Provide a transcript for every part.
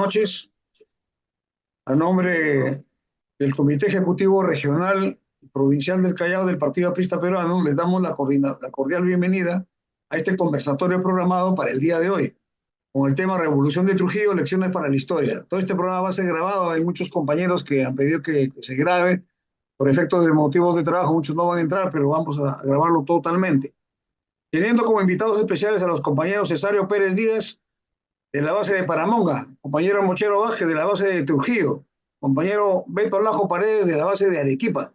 noches. A nombre del Comité Ejecutivo Regional y Provincial del Callao del Partido Aprista Peruano, les damos la cordial bienvenida a este conversatorio programado para el día de hoy, con el tema Revolución de Trujillo, lecciones para la historia. Todo este programa va a ser grabado, hay muchos compañeros que han pedido que se grabe, por efectos de motivos de trabajo, muchos no van a entrar, pero vamos a grabarlo totalmente. Teniendo como invitados especiales a los compañeros Cesario Pérez Díaz, de la base de Paramonga, compañero Mochero Vázquez de la base de Trujillo, compañero Beto Lajo Paredes de la base de Arequipa.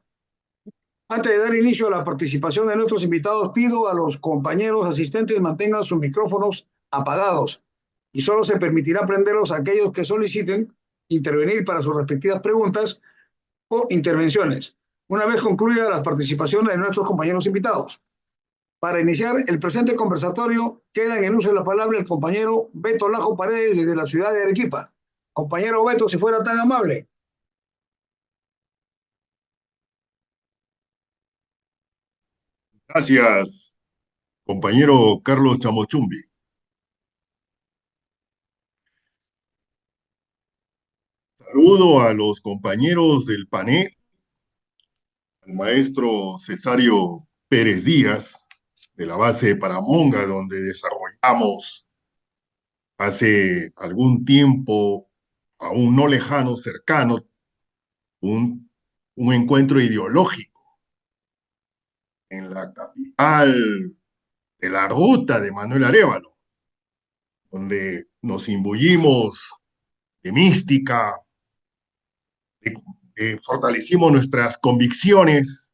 Antes de dar inicio a la participación de nuestros invitados, pido a los compañeros asistentes mantengan sus micrófonos apagados y solo se permitirá prenderlos a aquellos que soliciten intervenir para sus respectivas preguntas o intervenciones, una vez concluya las participaciones de nuestros compañeros invitados. Para iniciar el presente conversatorio, queda en el uso de la palabra el compañero Beto Lajo Paredes desde la ciudad de Arequipa. Compañero Beto, si fuera tan amable. Gracias, compañero Carlos Chamochumbi. Saludo a los compañeros del panel, al maestro Cesario Pérez Díaz, de la base de Paramonga, donde desarrollamos hace algún tiempo, aún no lejano, cercano, un, un encuentro ideológico en la capital de la ruta de Manuel Arévalo, donde nos imbuyimos de mística, fortalecimos nuestras convicciones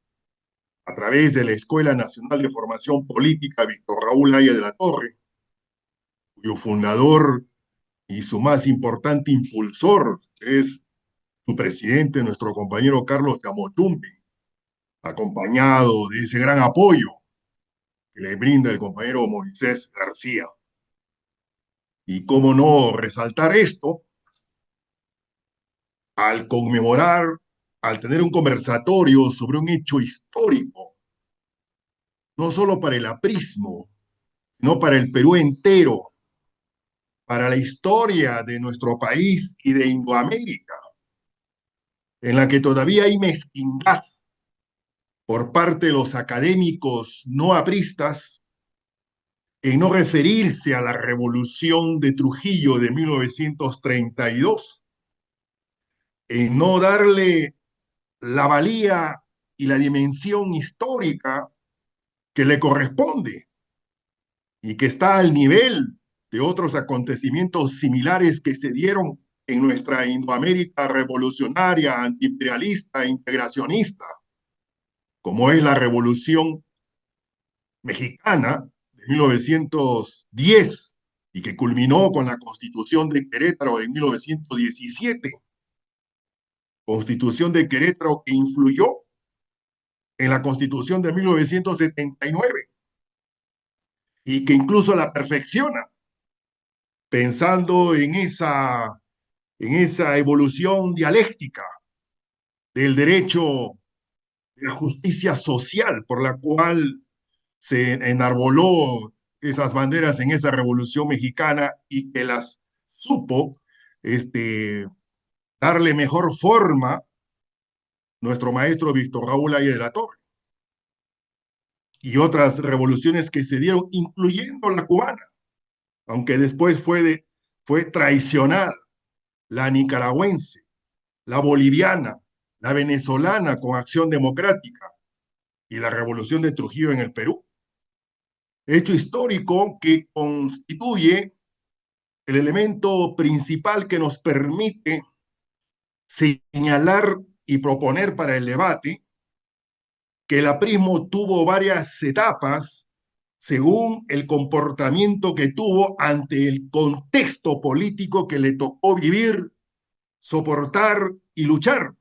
a través de la Escuela Nacional de Formación Política Víctor Raúl Haya de la Torre, cuyo fundador y su más importante impulsor es su presidente, nuestro compañero Carlos Camotumbi, acompañado de ese gran apoyo que le brinda el compañero Moisés García. Y cómo no resaltar esto al conmemorar, al tener un conversatorio sobre un hecho histórico, no solo para el aprismo, sino para el Perú entero, para la historia de nuestro país y de Indoamérica, en la que todavía hay mezquindad por parte de los académicos no apristas en no referirse a la revolución de Trujillo de 1932, en no darle la valía y la dimensión histórica que le corresponde y que está al nivel de otros acontecimientos similares que se dieron en nuestra Indoamérica revolucionaria, antiimperialista e integracionista, como es la Revolución Mexicana de 1910 y que culminó con la Constitución de Querétaro en 1917, Constitución de Querétaro que influyó en la Constitución de 1979 y que incluso la perfecciona, pensando en esa evolución dialéctica del derecho de la justicia social por la cual se enarboló esas banderas en esa revolución mexicana y que las supo darle mejor forma nuestro maestro Víctor Raúl Haya de la Torre y otras revoluciones que se dieron, incluyendo la cubana, aunque después fue traicionada, la nicaragüense, la boliviana, la venezolana con Acción Democrática y la revolución de Trujillo en el Perú. Hecho histórico que constituye el elemento principal que nos permite señalar y proponer para el debate que el aprismo tuvo varias etapas según el comportamiento que tuvo ante el contexto político que le tocó vivir, soportar y luchar.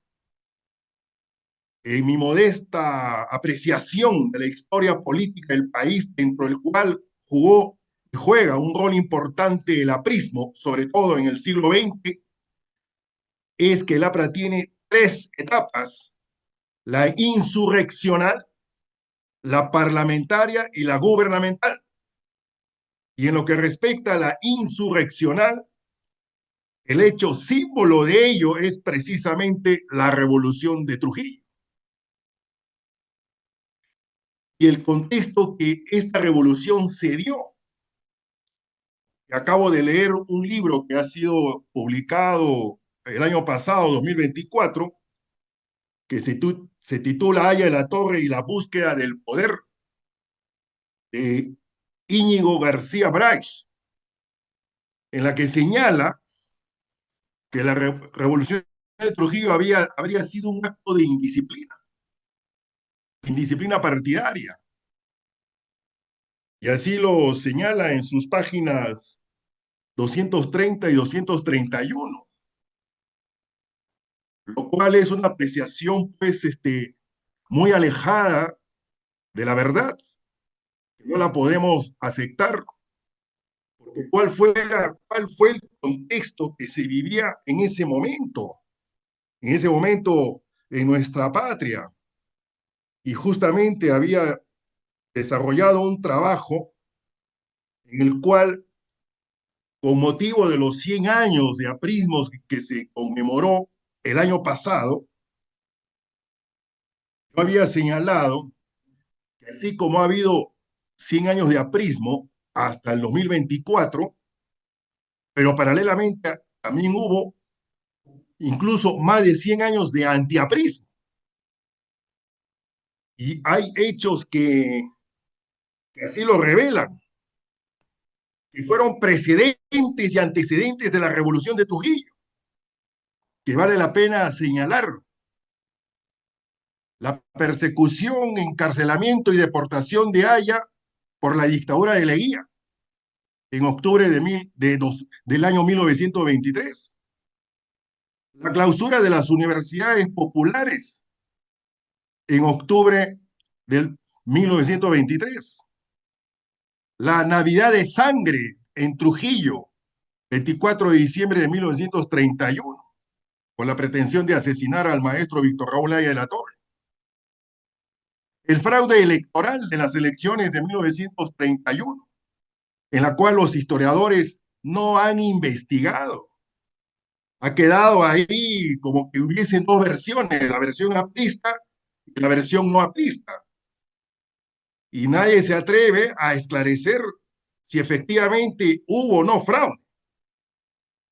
En mi modesta apreciación de la historia política del país, dentro del cual jugó y juega un rol importante el aprismo, sobre todo en el siglo XX, es que el APRA tiene tres etapas: la insurreccional, la parlamentaria y la gubernamental. Y en lo que respecta a la insurreccional, El hecho símbolo de ello es precisamente la revolución de Trujillo. Y el contexto que esta revolución se dio. Acabo de leer un libro que ha sido publicado el año pasado, 2024, que se titula Haya de la Torre y la búsqueda del poder, de Íñigo García Brais, en la que señala que la revolución de Trujillo habría sido un acto de indisciplina partidaria. Y así lo señala en sus páginas 230 y 231, lo cual es una apreciación pues muy alejada de la verdad, que no la podemos aceptar, porque cuál fue el contexto que se vivía en ese momento en nuestra patria, y justamente había desarrollado un trabajo en el cual, con motivo de los 100 años de aprismos que se conmemoró el año pasado, yo había señalado que así como ha habido 100 años de aprismo hasta el 2024, pero paralelamente también hubo incluso más de 100 años de antiaprismo. Y hay hechos que así lo revelan, que fueron precedentes y antecedentes de la revolución de Trujillo, que vale la pena señalar. La persecución, encarcelamiento y deportación de Haya por la dictadura de Leguía en octubre del año 1923. La clausura de las universidades populares en octubre del 1923. La Navidad de Sangre en Trujillo, 24 de diciembre de 1931, con la pretensión de asesinar al maestro Víctor Raúl Haya de la Torre. El fraude electoral de las elecciones de 1931, en la cual los historiadores no han investigado. Ha quedado ahí como que hubiesen dos versiones, la versión aprista y la versión no aprista. Y nadie se atreve a esclarecer si efectivamente hubo o no fraude.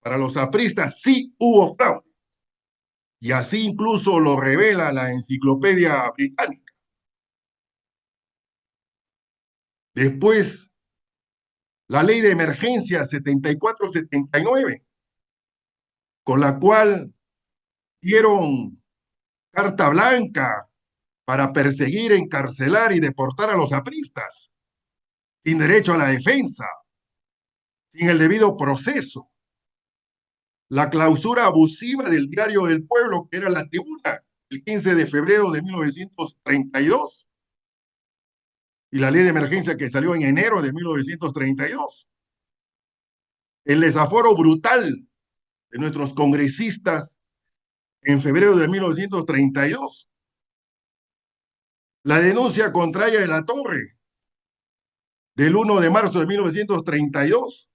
Para los apristas sí hubo fraude. Y así incluso lo revela la Enciclopedia Británica. Después, la ley de emergencia 74-79, con la cual dieron carta blanca para perseguir, encarcelar y deportar a los apristas, sin derecho a la defensa, sin el debido proceso. La clausura abusiva del diario del pueblo, que era La Tribuna, el 15 de febrero de 1932, y la ley de emergencia que salió en enero de 1932. El desaforo brutal de nuestros congresistas en febrero de 1932. La denuncia contra Haya de la Torre del 1 de marzo de 1932.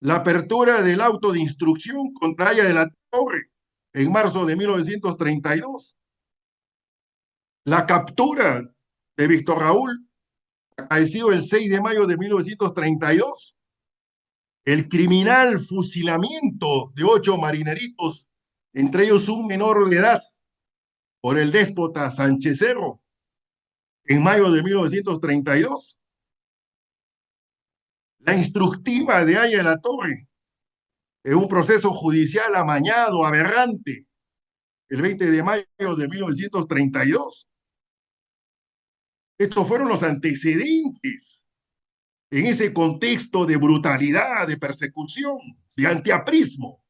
La apertura del auto de instrucción contra Haya de la Torre en marzo de 1932. La captura de Víctor Raúl, acaecido el 6 de mayo de 1932. El criminal fusilamiento de 8 marineritos, entre ellos un menor de edad, por el déspota Sánchez Cerro, en mayo de 1932. La instructiva de Haya de la Torre, en un proceso judicial amañado, aberrante, el 20 de mayo de 1932. Estos fueron los antecedentes en ese contexto de brutalidad, de persecución, de antiaprismo,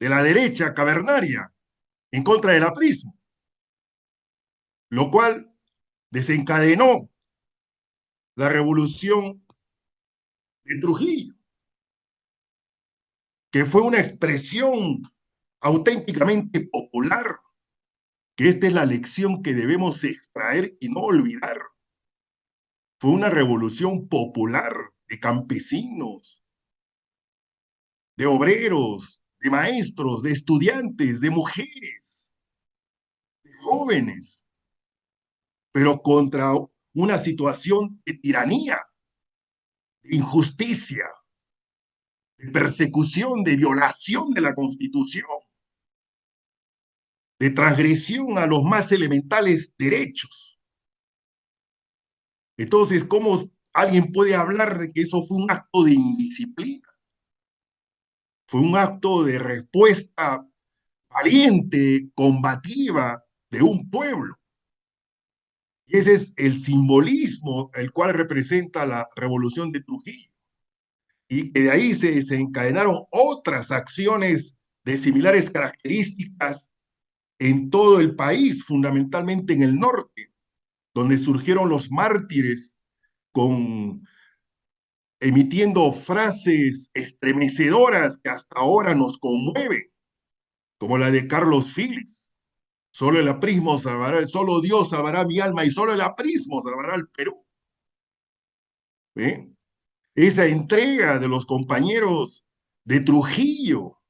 de la derecha cavernaria en contra del aprismo, lo cual desencadenó la revolución de Trujillo, que fue una expresión auténticamente popular, que esta es la lección que debemos extraer y no olvidar. Fue una revolución popular de campesinos, de obreros, de maestros, de estudiantes, de mujeres, de jóvenes, pero contra una situación de tiranía, de injusticia, de persecución, de violación de la Constitución, de transgresión a los más elementales derechos. Entonces, ¿cómo alguien puede hablar de que eso fue un acto de indisciplina? Fue un acto de respuesta valiente, combativa de un pueblo. Y ese es el simbolismo el cual representa la revolución de Trujillo. Y que de ahí se desencadenaron otras acciones de similares características en todo el país, fundamentalmente en el norte, donde surgieron los mártires con emitiendo frases estremecedoras que hasta ahora nos conmueven, como la de Carlos Phillips. Solo el aprismo salvará, solo Dios salvará mi alma y solo el aprismo salvará al Perú. ¿Eh? Esa entrega de los compañeros de Trujillo,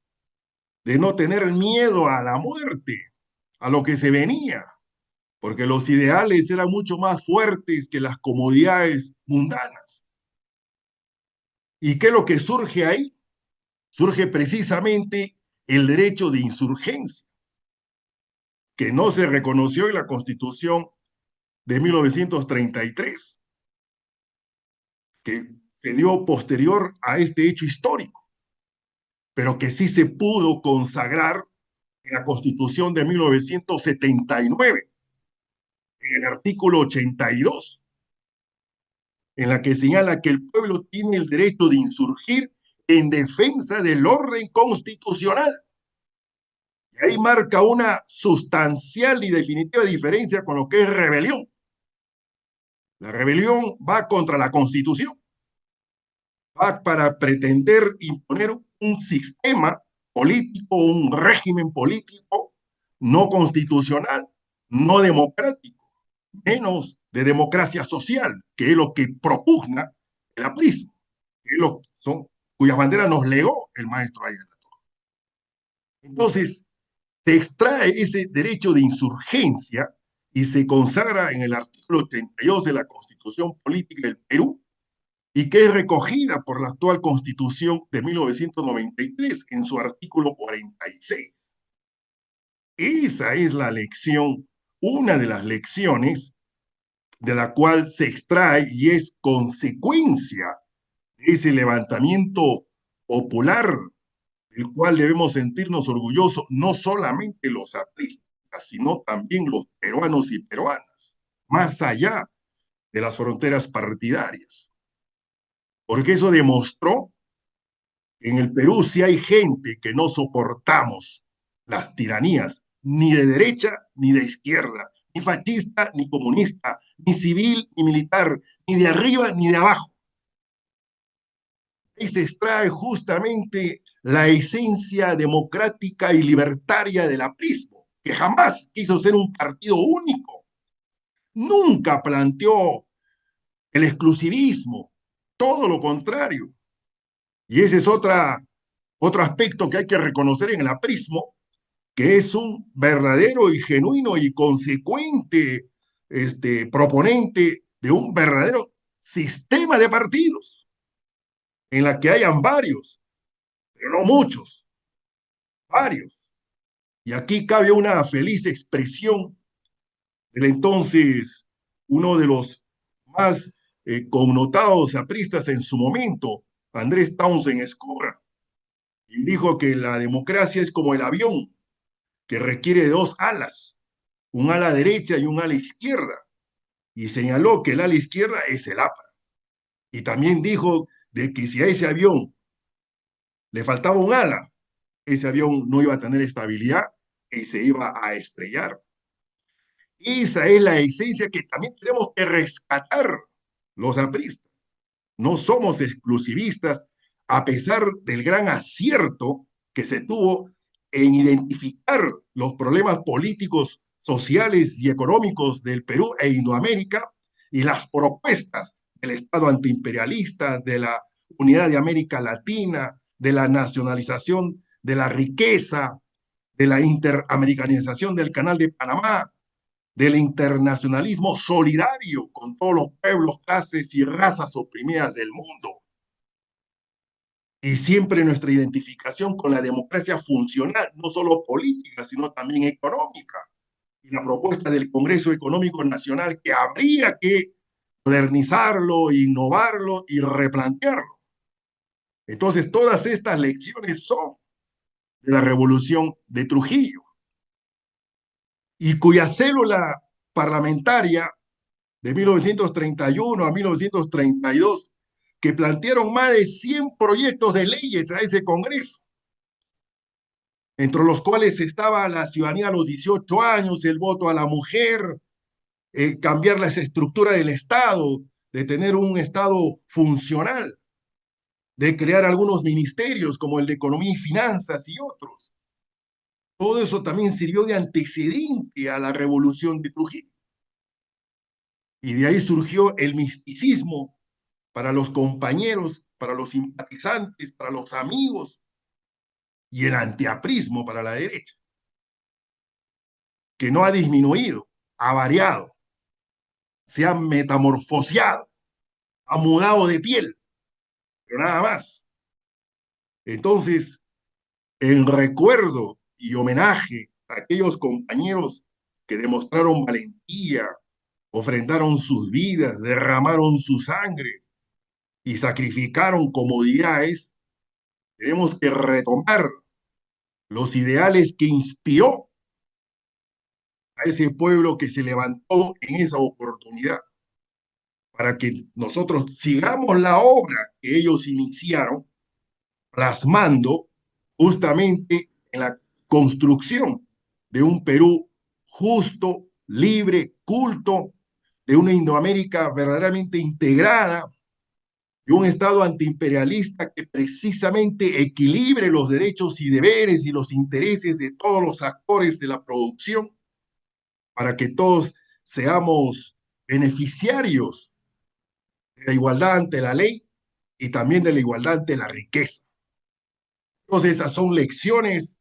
de no tener miedo a la muerte, a lo que se venía, porque los ideales eran mucho más fuertes que las comodidades mundanas. ¿Y qué es lo que surge ahí? Surge precisamente el derecho de insurgencia, que no se reconoció en la Constitución de 1933, que se dio posterior a este hecho histórico, pero que sí se pudo consagrar en la Constitución de 1979, en el artículo 82, en la que señala que el pueblo tiene el derecho de insurgir en defensa del orden constitucional. Y ahí marca una sustancial y definitiva diferencia con lo que es rebelión. La rebelión va contra la Constitución, va para pretender imponer un sistema político, un régimen político no constitucional, no democrático, menos de democracia social, que es lo que propugna el aprismo, que es lo son, cuyas banderas nos legó el maestro Ayala. Entonces, se extrae ese derecho de insurgencia y se consagra en el artículo 82 de la Constitución Política del Perú y que es recogida por la actual Constitución de 1993 en su artículo 46. Esa es la lección, una de las lecciones de la cual se extrae y es consecuencia de ese levantamiento popular del cual debemos sentirnos orgullosos, no solamente los apristas, sino también los peruanos y peruanas, más allá de las fronteras partidarias. Porque eso demostró que en el Perú sí hay gente que no soportamos las tiranías, ni de derecha ni de izquierda, ni fascista ni comunista, ni civil ni militar, ni de arriba ni de abajo. Ahí se extrae justamente la esencia democrática y libertaria del aprismo, que jamás quiso ser un partido único, nunca planteó el exclusivismo, todo lo contrario. Y ese es otro aspecto que hay que reconocer en el aprismo, que es un verdadero y genuino y consecuente proponente de un verdadero sistema de partidos, en la que hayan varios, pero no muchos, varios. Y aquí cabe una feliz expresión del entonces uno de los más connotados apristas en su momento, Andrés Townsend Escorra, y dijo que la democracia es como el avión, que requiere de dos alas, un ala derecha y un ala izquierda, y señaló que el ala izquierda es el APRA. Y también dijo de que si a ese avión le faltaba un ala, ese avión no iba a tener estabilidad y se iba a estrellar. Esa es la esencia que también tenemos que rescatar los apristas. No somos exclusivistas, a pesar del gran acierto que se tuvo en identificar los problemas políticos, sociales y económicos del Perú e Indoamérica y las propuestas del Estado antiimperialista, de la unidad de América Latina, de la nacionalización de la riqueza, de la interamericanización del Canal de Panamá, del internacionalismo solidario con todos los pueblos, clases y razas oprimidas del mundo. Y siempre nuestra identificación con la democracia funcional, no solo política, sino también económica. Y la propuesta del Congreso Económico Nacional que habría que modernizarlo, innovarlo y replantearlo. Entonces, todas estas lecciones son de la revolución de Trujillo y cuya célula parlamentaria de 1931 a 1932, que plantearon más de 100 proyectos de leyes a ese Congreso, entre los cuales estaba la ciudadanía a los 18 años, el voto a la mujer, cambiar la estructura del Estado, de tener un Estado funcional, de crear algunos ministerios como el de Economía y Finanzas y otros. Todo eso también sirvió de antecedente a la revolución de Trujillo. Y de ahí surgió el misticismo para los compañeros, para los simpatizantes, para los amigos, y el antiaprismo para la derecha, que no ha disminuido, ha variado, se ha metamorfoseado, ha mudado de piel, pero nada más. Entonces, en recuerdo y homenaje a aquellos compañeros que demostraron valentía, ofrendaron sus vidas, derramaron su sangre y sacrificaron comodidades, tenemos que retomar los ideales que inspiró a ese pueblo que se levantó en esa oportunidad, para que nosotros sigamos la obra que ellos iniciaron, plasmando justamente en la construcción de un Perú justo, libre, culto, de una Indoamérica verdaderamente integrada, de un Estado antiimperialista que precisamente equilibre los derechos y deberes y los intereses de todos los actores de la producción, para que todos seamos beneficiarios de la igualdad ante la ley y también de la igualdad ante la riqueza. Entonces, esas son lecciones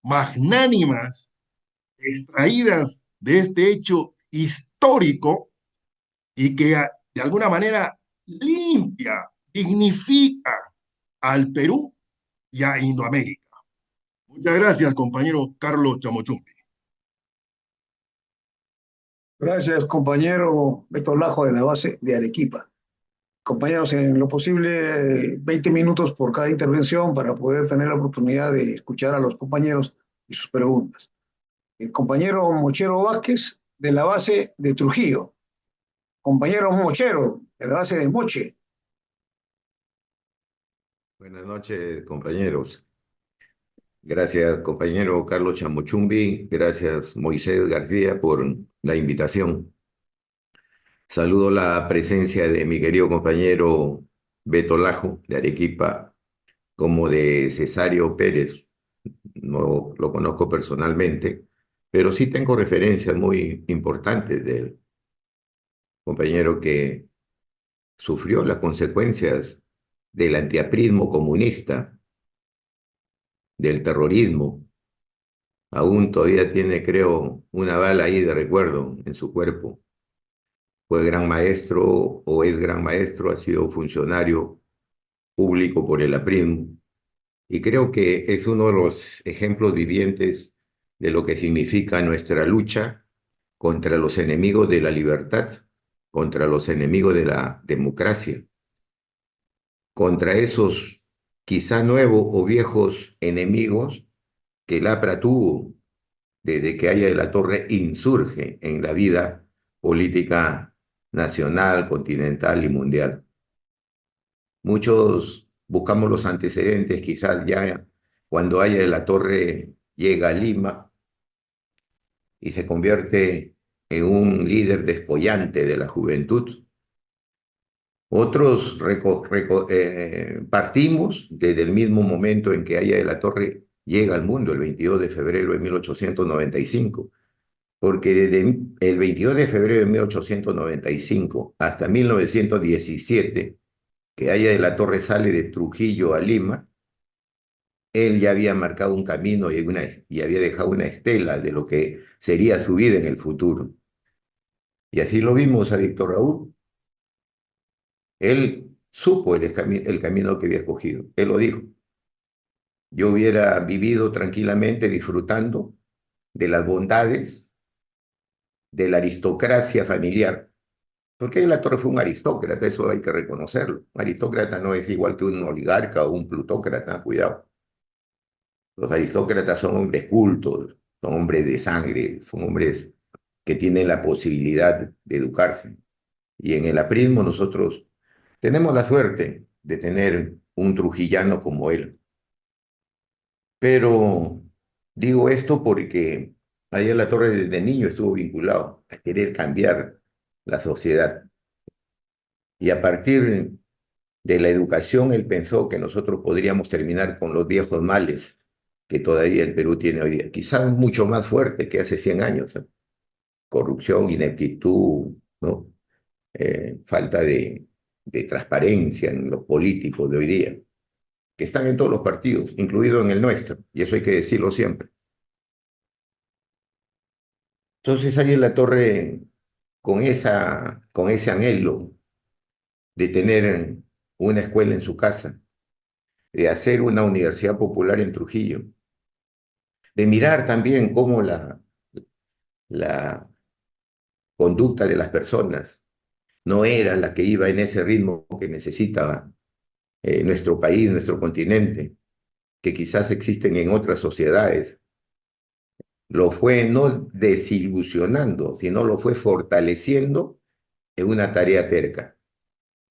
magnánimas extraídas de este hecho histórico y que de alguna manera limpia, dignifica al Perú y a Indoamérica. Muchas gracias, compañero Carlos Chamochumbi. Gracias, compañero Beto Lajo de la base de Arequipa. Compañeros, en lo posible, 20 minutos por cada intervención para poder tener la oportunidad de escuchar a los compañeros y sus preguntas. El compañero Mochero Vázquez, de la base de Trujillo. Compañero Mochero, de la base de Moche. Buenas noches, compañeros. Gracias, compañero Carlos Chamochumbi. Gracias, Moisés García, por la invitación. Saludo la presencia de mi querido compañero Beto Lajo, de Arequipa, como de Cesario Pérez. No lo conozco personalmente, pero sí tengo referencias muy importantes del compañero que sufrió las consecuencias del antiaprismo comunista, del terrorismo. Aún todavía tiene, creo, una bala ahí de recuerdo en su cuerpo. Fue gran maestro o es gran maestro, ha sido funcionario público por el aprismo. Y creo que es uno de los ejemplos vivientes de lo que significa nuestra lucha contra los enemigos de la libertad, contra los enemigos de la democracia, contra esos quizá nuevos o viejos enemigos que el APRA tuvo desde que Haya de la Torre insurge en la vida política nacional, continental y mundial. Muchos buscamos los antecedentes, quizás ya cuando Haya de la Torre llega a Lima y se convierte en un líder descollante de la juventud. Otros partimos desde el mismo momento en que Haya de la Torre llega al mundo, el 22 de febrero de 1895, porque desde el 22 de febrero de 1895 hasta 1917, que Haya de la Torre sale de Trujillo a Lima, Él ya había marcado un camino y había dejado una estela de lo que sería su vida en el futuro. Y así lo vimos a Víctor Raúl. Él supo el camino que había escogido. Él lo dijo. Yo hubiera vivido tranquilamente disfrutando de las bondades de la aristocracia familiar. Porque la Torre fue un aristócrata, eso hay que reconocerlo. Un aristócrata no es igual que un oligarca o un plutócrata, cuidado. Los aristócratas son hombres cultos, son hombres de sangre, son hombres que tienen la posibilidad de educarse. Y en el aprismo nosotros tenemos la suerte de tener un trujillano como él. Pero digo esto porque ayer la Torre desde niño estuvo vinculado a querer cambiar la sociedad. Y a partir de la educación, él pensó que nosotros podríamos terminar con los viejos males que todavía el Perú tiene hoy día. Quizás mucho más fuerte que hace 100 años. Corrupción, ineptitud, ¿no? Falta de transparencia en los políticos de hoy día, que están en todos los partidos, incluido en el nuestro, y eso hay que decirlo siempre. Entonces ahí en la Torre, con ese anhelo de tener una escuela en su casa, de hacer una universidad popular en Trujillo, de mirar también cómo la conducta de las personas no era la que iba en ese ritmo que necesitaba nuestro país, nuestro continente, que quizás existen en otras sociedades. Lo fue no desilusionando, sino lo fue fortaleciendo en una tarea terca.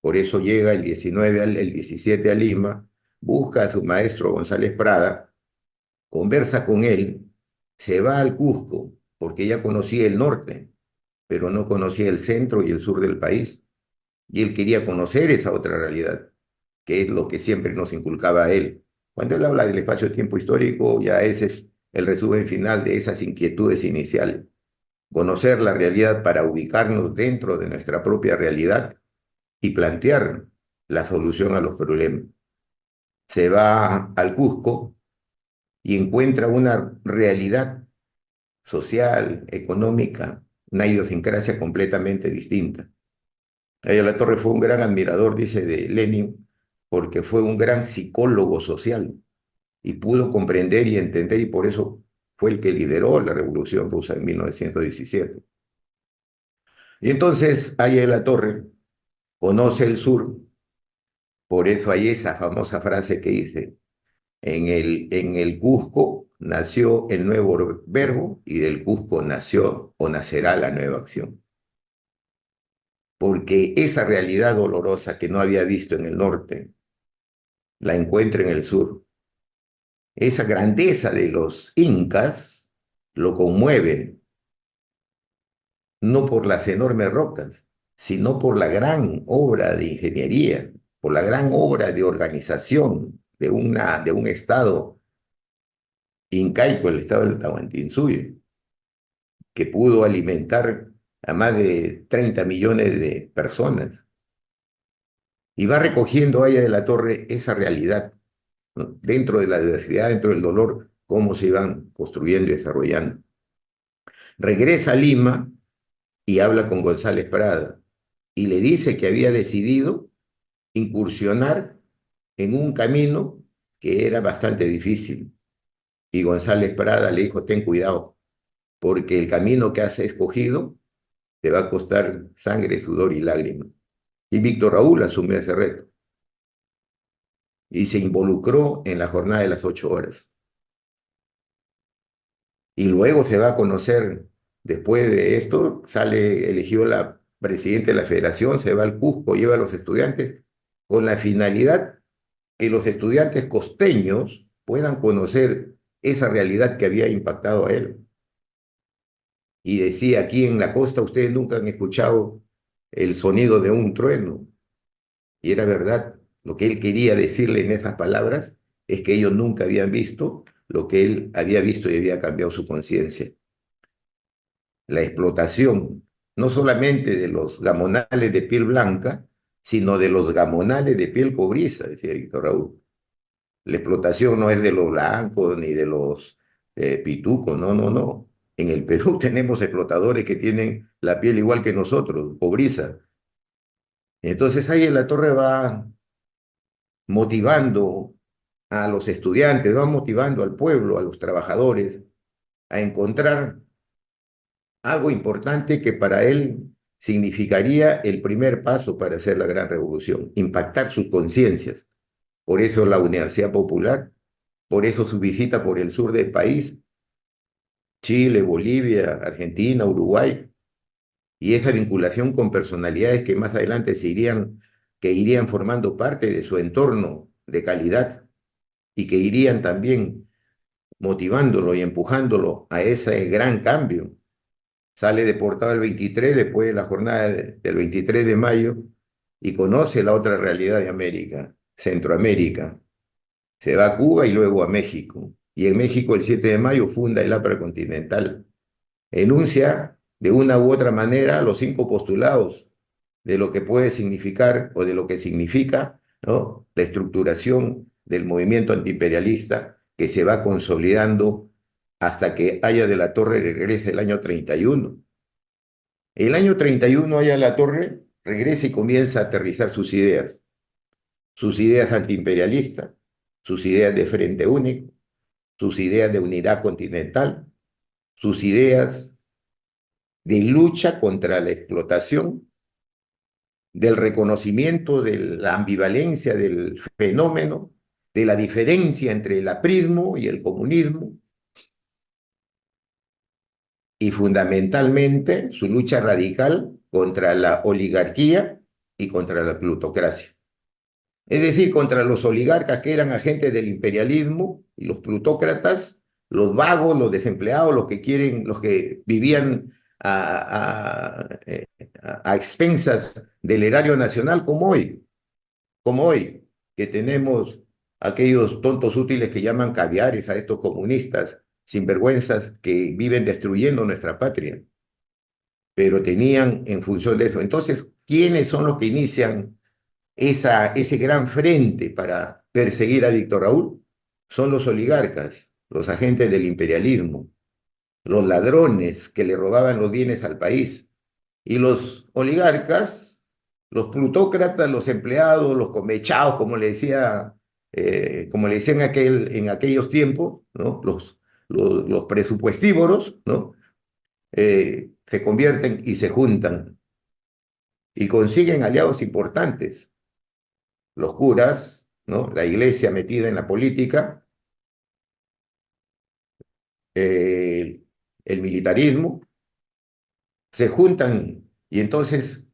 Por eso llega el 17 a Lima, busca a su maestro González Prada, conversa con él, se va al Cusco, porque ya conocía el norte, pero no conocía el centro y el sur del país. Y él quería conocer esa otra realidad, que es lo que siempre nos inculcaba a él. Cuando él habla del espacio-tiempo histórico, ya ese es el resumen final de esas inquietudes iniciales. Conocer la realidad para ubicarnos dentro de nuestra propia realidad y plantear la solución a los problemas. Se va al Cusco y encuentra una realidad social, económica, una idiosincrasia completamente distinta. La Torre fue un gran admirador, dice, de Lenin, porque fue un gran psicólogo social y pudo comprender y entender, y por eso fue el que lideró la Revolución Rusa en 1917. Y entonces La Torre conoce el sur, por eso hay esa famosa frase que dice, en el Cusco nació el nuevo verbo y del Cusco nació o nacerá la nueva acción. Porque esa realidad dolorosa que no había visto en el norte, la encuentra en el sur. Esa grandeza de los incas lo conmueve, no por las enormes rocas, sino por la gran obra de ingeniería, por la gran obra de organización de un estado incaico, el estado del Tahuantinsuyo, que pudo alimentar a más de 30 millones de personas. Y va recogiendo Aya de la Torre esa realidad, ¿no? Dentro de la diversidad, dentro del dolor, cómo se iban construyendo y desarrollando. Regresa a Lima y habla con González Prada y le dice que había decidido incursionar en un camino que era bastante difícil. Y González Prada le dijo, ten cuidado, porque el camino que has escogido te va a costar sangre, sudor y lágrimas. Y Víctor Raúl asumió ese reto y se involucró en la jornada de las 8 horas. Y luego se va a conocer, después de esto, sale elegido la presidente de la federación, se va al Cusco, lleva a los estudiantes con la finalidad que los estudiantes costeños puedan conocer esa realidad que había impactado a él. Y decía, aquí en la costa ustedes nunca han escuchado el sonido de un trueno. Y era verdad, lo que él quería decirle en esas palabras es que ellos nunca habían visto lo que él había visto y había cambiado su conciencia. La explotación, no solamente de los gamonales de piel blanca, sino de los gamonales de piel cobriza, decía Víctor Raúl. La explotación no es de los blancos ni de los pitucos, no, no, no. En el Perú tenemos explotadores que tienen la piel igual que nosotros, cobriza. Entonces ahí en la torre va motivando a los estudiantes, va motivando al pueblo, a los trabajadores, a encontrar algo importante que para él significaría el primer paso para hacer la gran revolución, impactar sus conciencias. Por eso la Universidad Popular, por eso su visita por el sur del país, Chile, Bolivia, Argentina, Uruguay, y esa vinculación con personalidades que más adelante que irían formando parte de su entorno de calidad y que irían también motivándolo y empujándolo a ese gran cambio. Sale deportado el 23, después de la jornada del 23 de mayo, y conoce la otra realidad de América, Centroamérica. Se va a Cuba y luego a México. Y en México el 7 de mayo funda el APRA Continental. Enuncia de una u otra manera los 5 postulados de lo que puede significar o de lo que significa, ¿no?, la estructuración del movimiento antiimperialista que se va consolidando hasta que Haya de la Torre regrese el año 31. El año 31 Haya de la Torre regresa y comienza a aterrizar sus ideas antiimperialistas, sus ideas de frente único, sus ideas de unidad continental, sus ideas de lucha contra la explotación, del reconocimiento de la ambivalencia del fenómeno, de la diferencia entre el aprismo y el comunismo, y fundamentalmente su lucha radical contra la oligarquía y contra la plutocracia. Es decir, contra los oligarcas que eran agentes del imperialismo y los plutócratas, los vagos, los desempleados, los que vivían a expensas del erario nacional como hoy, que tenemos aquellos tontos útiles que llaman caviares a estos comunistas sinvergüenzas que viven destruyendo nuestra patria, pero tenían en función de eso. Entonces, ¿quiénes son los que inician ese gran frente para perseguir a Víctor Raúl? Son los oligarcas, los agentes del imperialismo, los ladrones que le robaban los bienes al país. Y los oligarcas, los plutócratas, los empleados, los comechados, como le decían en aquellos tiempos, ¿no?, los presupuestívoros, ¿no?, se convierten y se juntan y consiguen aliados importantes. Los curas, ¿no?, la iglesia metida en la política, el militarismo, se juntan y entonces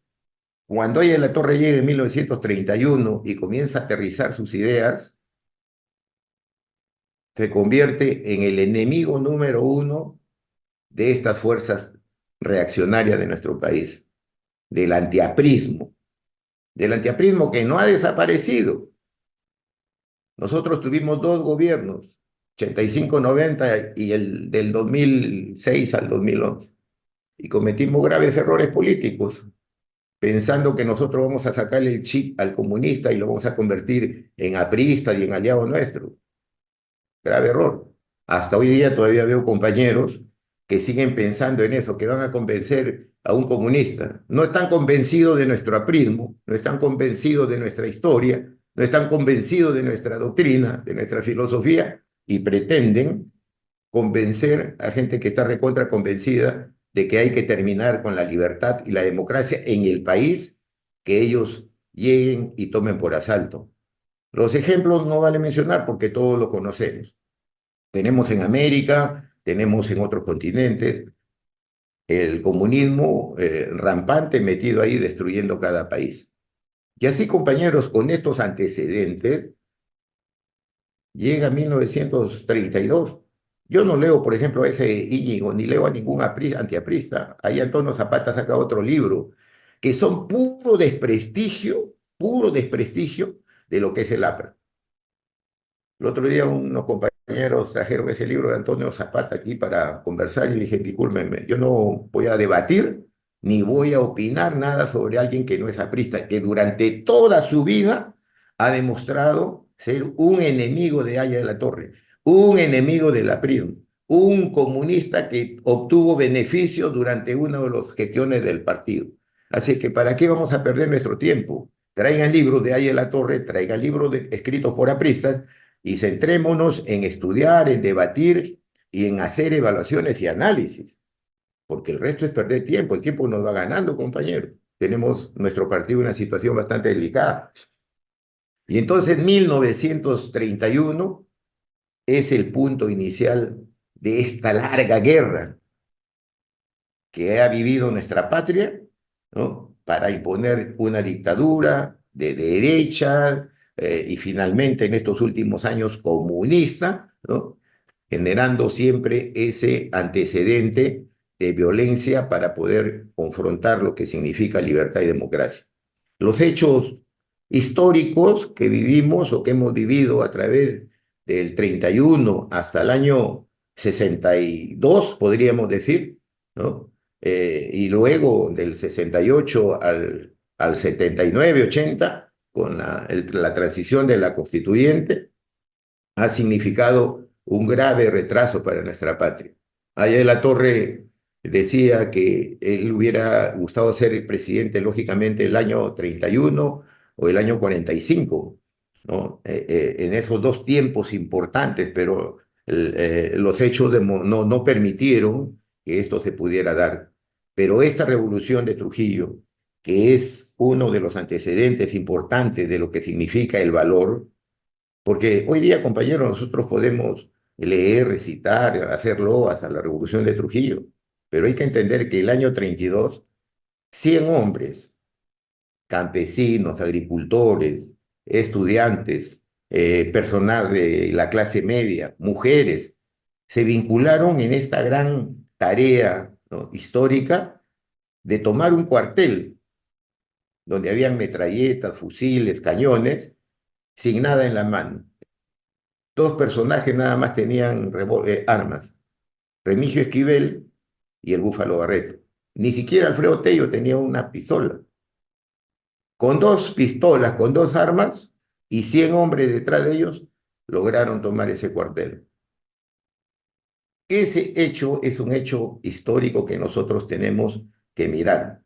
cuando Haya de la Torre llega en 1931 y comienza a aterrizar sus ideas, se convierte en el enemigo número 1 de estas fuerzas reaccionarias de nuestro país, del antiaprismo que no ha desaparecido. Nosotros tuvimos 2 gobiernos, 85-90 y el del 2006 al 2011, y cometimos graves errores políticos, pensando que nosotros vamos a sacarle el chip al comunista y lo vamos a convertir en aprista y en aliado nuestro. Grave error. Hasta hoy día todavía veo compañeros que siguen pensando en eso, que van a convencer a un comunista. No están convencidos de nuestro aprismo, no están convencidos de nuestra historia, no están convencidos de nuestra doctrina, de nuestra filosofía, y pretenden convencer a gente que está recontra convencida de que hay que terminar con la libertad y la democracia en el país que ellos lleguen y tomen por asalto. Los ejemplos no vale mencionar porque todos los conocemos. Tenemos en América, tenemos en otros continentes, el comunismo rampante metido ahí destruyendo cada país. Y así, compañeros, con estos antecedentes, llega 1932. Yo no leo, por ejemplo, a ese Íñigo, ni leo a ningún antiaprista. Ahí Antonio Zapata saca otro libro, que son puro desprestigio de lo que es el APRA. El otro día unos compañeros trajeron ese libro de Antonio Zapata aquí para conversar y le dije, discúlpenme, yo no voy a debatir ni voy a opinar nada sobre alguien que no es aprista, que durante toda su vida ha demostrado ser un enemigo de Haya de la Torre, un enemigo de la PRI, un comunista que obtuvo beneficios durante una de las gestiones del partido. Así que, ¿para qué vamos a perder nuestro tiempo? Traigan libros de Haya de la Torre, traigan libros escritos por apristas y centrémonos en estudiar, en debatir y en hacer evaluaciones y análisis, porque el resto es perder tiempo. El tiempo nos va ganando, compañero. Tenemos nuestro partido en una situación bastante delicada. Y entonces 1931 es el punto inicial de esta larga guerra que ha vivido nuestra patria, ¿no? Para imponer una dictadura de derecha y finalmente en estos últimos años comunista, ¿no? Generando siempre ese antecedente de violencia para poder confrontar lo que significa libertad y democracia. Los hechos históricos que vivimos o que hemos vivido a través del 31 hasta el año 62, podríamos decir, ¿no? Y luego del 68 al 79, 80, con la transición de la constituyente, ha significado un grave retraso para nuestra patria. Allá de la Torre decía que él hubiera gustado ser presidente, lógicamente, el año 31 o el año 45, ¿no? En esos dos tiempos importantes, pero los hechos no permitieron que esto se pudiera dar. Pero esta revolución de Trujillo, que es uno de los antecedentes importantes de lo que significa el valor, porque hoy día, compañeros, nosotros podemos leer, recitar, hacer loas a la Revolución de Trujillo, pero hay que entender que el año 32, 100 hombres, campesinos, agricultores, estudiantes, personal de la clase media, mujeres, se vincularon en esta gran tarea, ¿no?, histórica de tomar un cuartel donde habían metralletas, fusiles, cañones, sin nada en la mano. Dos personajes nada más tenían armas, Remigio Esquivel y el Búfalo Barreto. Ni siquiera Alfredo Tello tenía una pistola. Con dos pistolas, con dos armas y 100 hombres detrás de ellos, lograron tomar ese cuartel. Ese hecho es un hecho histórico que nosotros tenemos que mirar,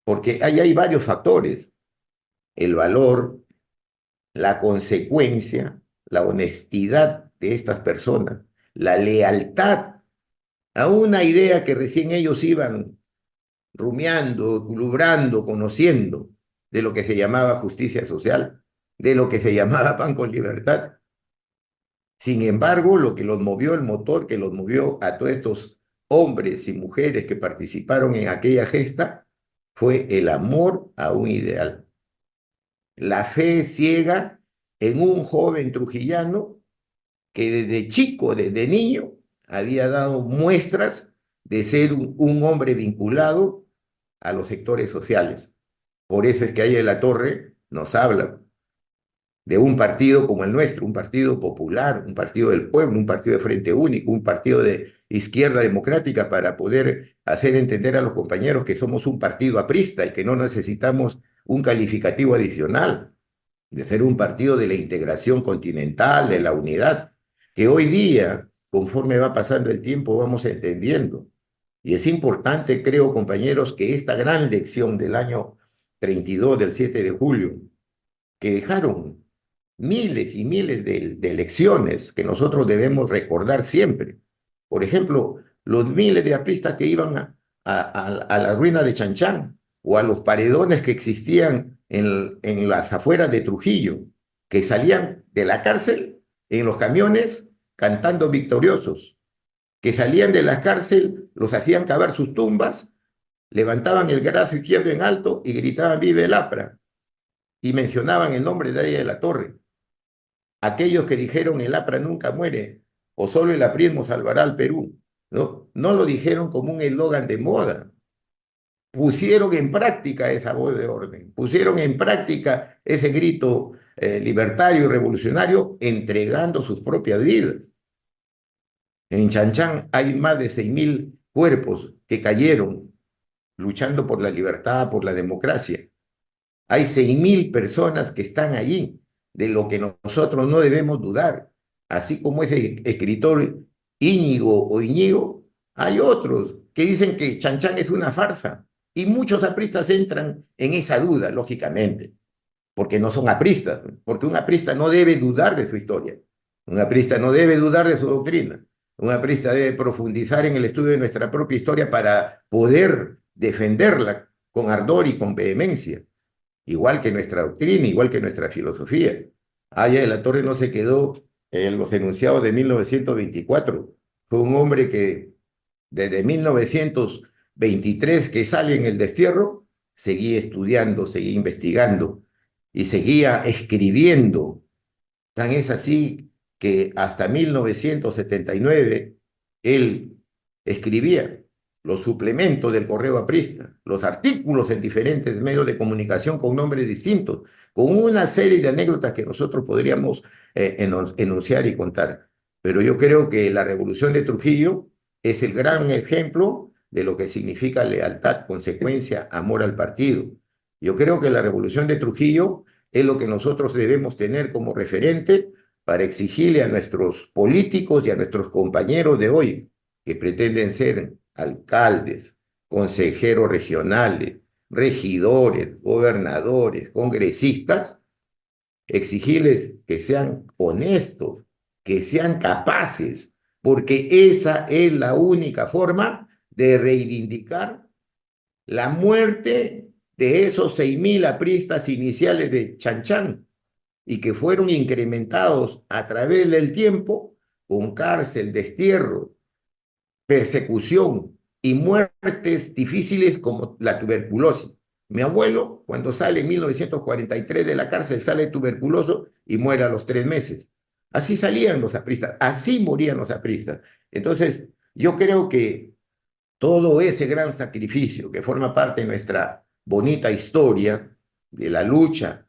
porque ahí hay varios factores: el valor, la consecuencia, la honestidad de estas personas, la lealtad a una idea que recién ellos iban rumiando, lubrando, conociendo, de lo que se llamaba justicia social, de lo que se llamaba pan con libertad. Sin embargo, lo que los movió, el motor que los movió a todos estos hombres y mujeres que participaron en aquella gesta, fue el amor a un ideal. La fe ciega en un joven trujillano que desde chico, desde niño, había dado muestras de ser un hombre vinculado a los sectores sociales. Por eso es que ahí en la Torre nos habla de un partido como el nuestro, un partido popular, un partido del pueblo, un partido de Frente Único, un partido de izquierda democrática, para poder hacer entender a los compañeros que somos un partido aprista y que no necesitamos un calificativo adicional, de ser un partido de la integración continental, de la unidad, que hoy día, conforme va pasando el tiempo, vamos entendiendo. Y es importante, creo, compañeros, que esta gran lección del año 32, del 7 de julio, que dejaron miles y miles de lecciones que nosotros debemos recordar siempre. Por ejemplo, los miles de apristas que iban a la ruina de Chanchán, o a los paredones que existían en las afueras de Trujillo, que salían de la cárcel en los camiones cantando victoriosos, que salían de la cárcel, los hacían cavar sus tumbas, levantaban el brazo izquierdo en alto y gritaban "Vive el APRA", y mencionaban el nombre de Haya de la Torre. Aquellos que dijeron "el APRA nunca muere", o "solo el aprismo salvará al Perú", ¿no? No lo dijeron como un eslogan de moda. Pusieron en práctica esa voz de orden, pusieron en práctica ese grito libertario y revolucionario, entregando sus propias vidas. En Chanchán hay más de 6.000 cuerpos que cayeron luchando por la libertad, por la democracia. Hay 6.000 personas que están allí de lo que nosotros no debemos dudar. Así como ese escritor Íñigo o Iñigo, hay otros que dicen que Chan Chan es una farsa. Y muchos apristas entran en esa duda, lógicamente, porque no son apristas, porque un aprista no debe dudar de su historia, un aprista no debe dudar de su doctrina, un aprista debe profundizar en el estudio de nuestra propia historia para poder defenderla con ardor y con vehemencia, igual que nuestra doctrina, igual que nuestra filosofía. Aya de la Torre no se quedó en los enunciados de 1924, fue un hombre que desde 1923 que sale en el destierro, seguía estudiando, seguía investigando y seguía escribiendo. Tan es así que hasta 1979 él escribía los suplementos del Correo Aprista, los artículos en diferentes medios de comunicación con nombres distintos, con una serie de anécdotas que nosotros podríamos enunciar y contar. Pero yo creo que la revolución de Trujillo es el gran ejemplo de lo que significa lealtad, consecuencia, amor al partido. Yo creo que la revolución de Trujillo es lo que nosotros debemos tener como referente para exigirle a nuestros políticos y a nuestros compañeros de hoy, que pretenden ser alcaldes, consejeros regionales, regidores, gobernadores, congresistas, exigirles que sean honestos, que sean capaces, porque esa es la única forma de reivindicar la muerte de esos 6.000 apristas iniciales de Chan Chan y que fueron incrementados a través del tiempo con cárcel, destierro, persecución y muertes difíciles como la tuberculosis. Mi abuelo, cuando sale en 1943 de la cárcel, sale tuberculoso y muere a los 3 meses. Así salían los apristas, así morían los apristas. Entonces, yo creo que todo ese gran sacrificio que forma parte de nuestra bonita historia de la lucha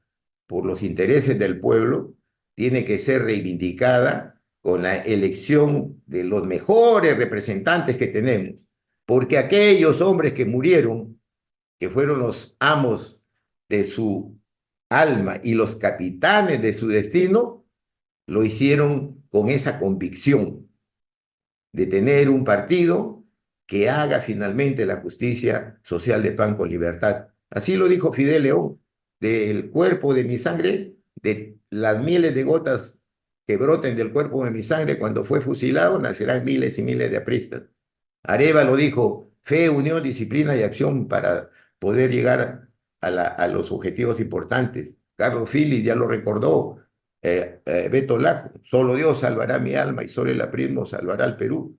por los intereses del pueblo tiene que ser reivindicada con la elección de los mejores representantes que tenemos, porque aquellos hombres que murieron, que fueron los amos de su alma y los capitanes de su destino, lo hicieron con esa convicción de tener un partido que haga finalmente la justicia social de pan con libertad. Así lo dijo Fidel León, del cuerpo de mi sangre, de las miles de gotas que broten del cuerpo de mi sangre cuando fue fusilado, nacerán miles y miles de apristas. Arévalo dijo, fe, unión, disciplina y acción para poder llegar a los objetivos importantes. Carlos Phillips ya lo recordó, Beto Lajo, solo Dios salvará mi alma y solo el aprismo salvará al Perú.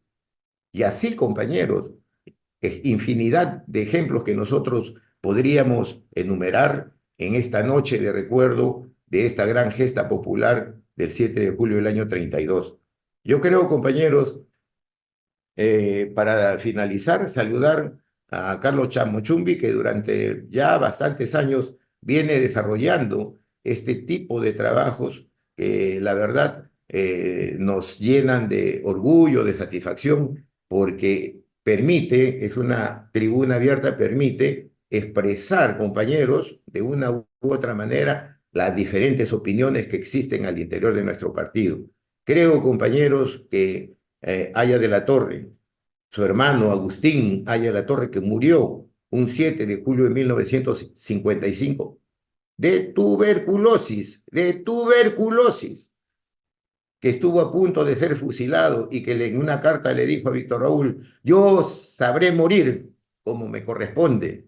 Y así, compañeros, es infinidad de ejemplos que nosotros podríamos enumerar en esta noche de recuerdo de esta gran gesta popular del 7 de julio del año 32. Yo creo, compañeros, para finalizar, saludar a Carlos Chamochumbi, que durante ya bastantes años viene desarrollando este tipo de trabajos que la verdad nos llenan de orgullo, de satisfacción, porque permite, es una tribuna abierta, permite expresar, compañeros, de una u otra manera, las diferentes opiniones que existen al interior de nuestro partido. Creo, compañeros, que Aya de la Torre, su hermano Agustín Aya de la Torre, que murió un 7 de julio de 1955 de tuberculosis, que estuvo a punto de ser fusilado y que en una carta le dijo a Víctor Raúl, yo sabré morir como me corresponde.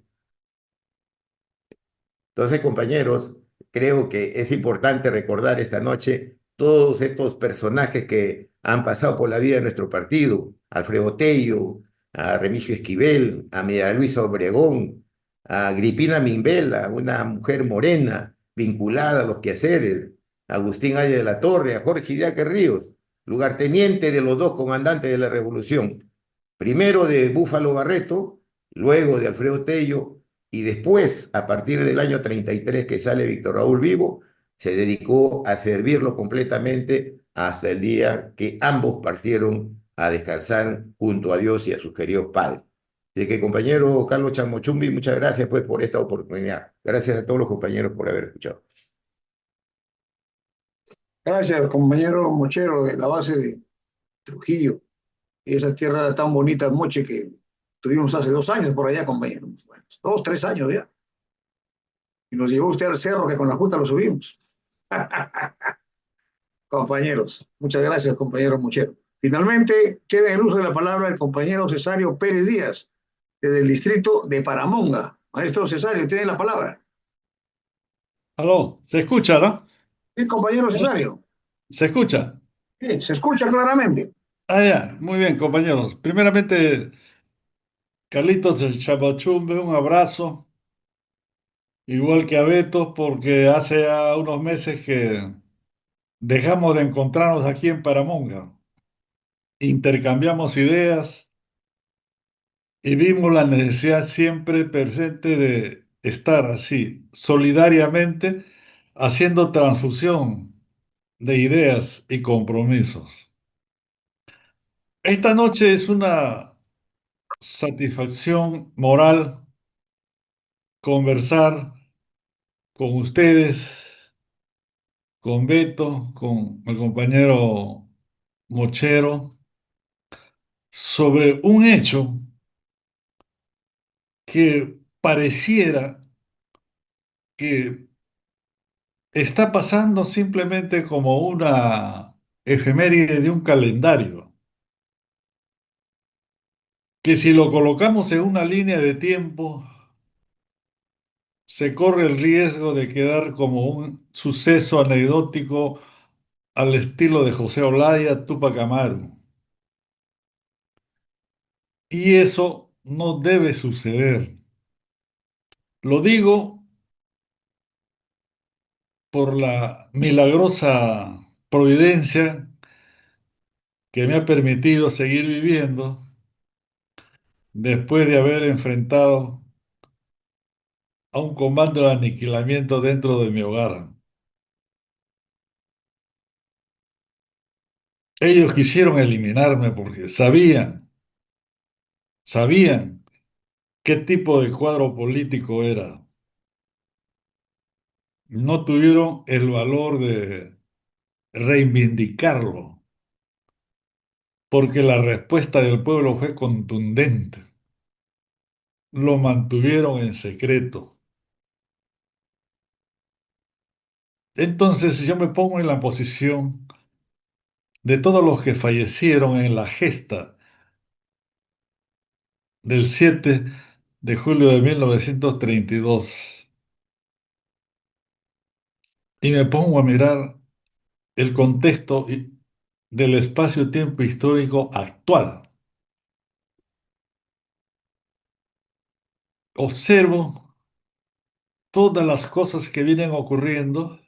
Entonces, compañeros, creo que es importante recordar esta noche todos estos personajes que han pasado por la vida de nuestro partido, Alfredo Tello, a Remigio Esquivel, a María Luisa Obregón, a Agripina Mimbela, una mujer morena vinculada a los quehaceres, a Agustín Aya de la Torre, a Jorge Idiaque Ríos, lugarteniente de los dos comandantes de la Revolución, primero de Búfalo Barreto, luego de Alfredo Tello, y después, a partir del año 33 que sale Víctor Raúl vivo, se dedicó a servirlo completamente hasta el día que ambos partieron a descansar junto a Dios y a sus queridos padres. Así que, compañero Carlos Chamochumbi, muchas gracias pues por esta oportunidad. Gracias a todos los compañeros por haber escuchado. Gracias, compañero Mochero, de la base de Trujillo, y esa tierra tan bonita, Moche, que tuvimos hace 2 años por allá, compañero. Bueno, 2, 3 años ya. Y nos llevó usted al cerro que con la Junta lo subimos. Compañeros, muchas gracias, compañero Mochero. Finalmente, queda en el uso de la palabra el compañero Cesario Pérez Díaz, desde el distrito de Paramonga. Maestro Cesario, tiene la palabra. Aló, ¿se escucha, no? Sí, compañero Cesario. ¿Se escucha? Sí, se escucha claramente. Ah, ya, muy bien, compañeros. Primeramente, Carlitos el Chapachumbe, un abrazo, igual que a Beto, porque hace ya unos meses que dejamos de encontrarnos aquí en Paramonga. Intercambiamos ideas y vimos la necesidad siempre presente de estar así, solidariamente, haciendo transfusión de ideas y compromisos. Esta noche es una satisfacción moral conversar con ustedes, con Beto, con el compañero Mochero, sobre un hecho que pareciera que está pasando simplemente como una efeméride de un calendario, que si lo colocamos en una línea de tiempo, se corre el riesgo de quedar como un suceso anecdótico al estilo de José Olaya, Tupac Amaru. Y eso no debe suceder. Lo digo por la milagrosa providencia que me ha permitido seguir viviendo después de haber enfrentado a un comando de aniquilamiento dentro de mi hogar. Ellos quisieron eliminarme porque sabían qué tipo de cuadro político era. No tuvieron el valor de reivindicarlo, porque la respuesta del pueblo fue contundente. Lo mantuvieron en secreto. Entonces yo me pongo en la posición de todos los que fallecieron en la gesta del 7 de julio de 1932 y me pongo a mirar el contexto del espacio-tiempo histórico actual. Observo todas las cosas que vienen ocurriendo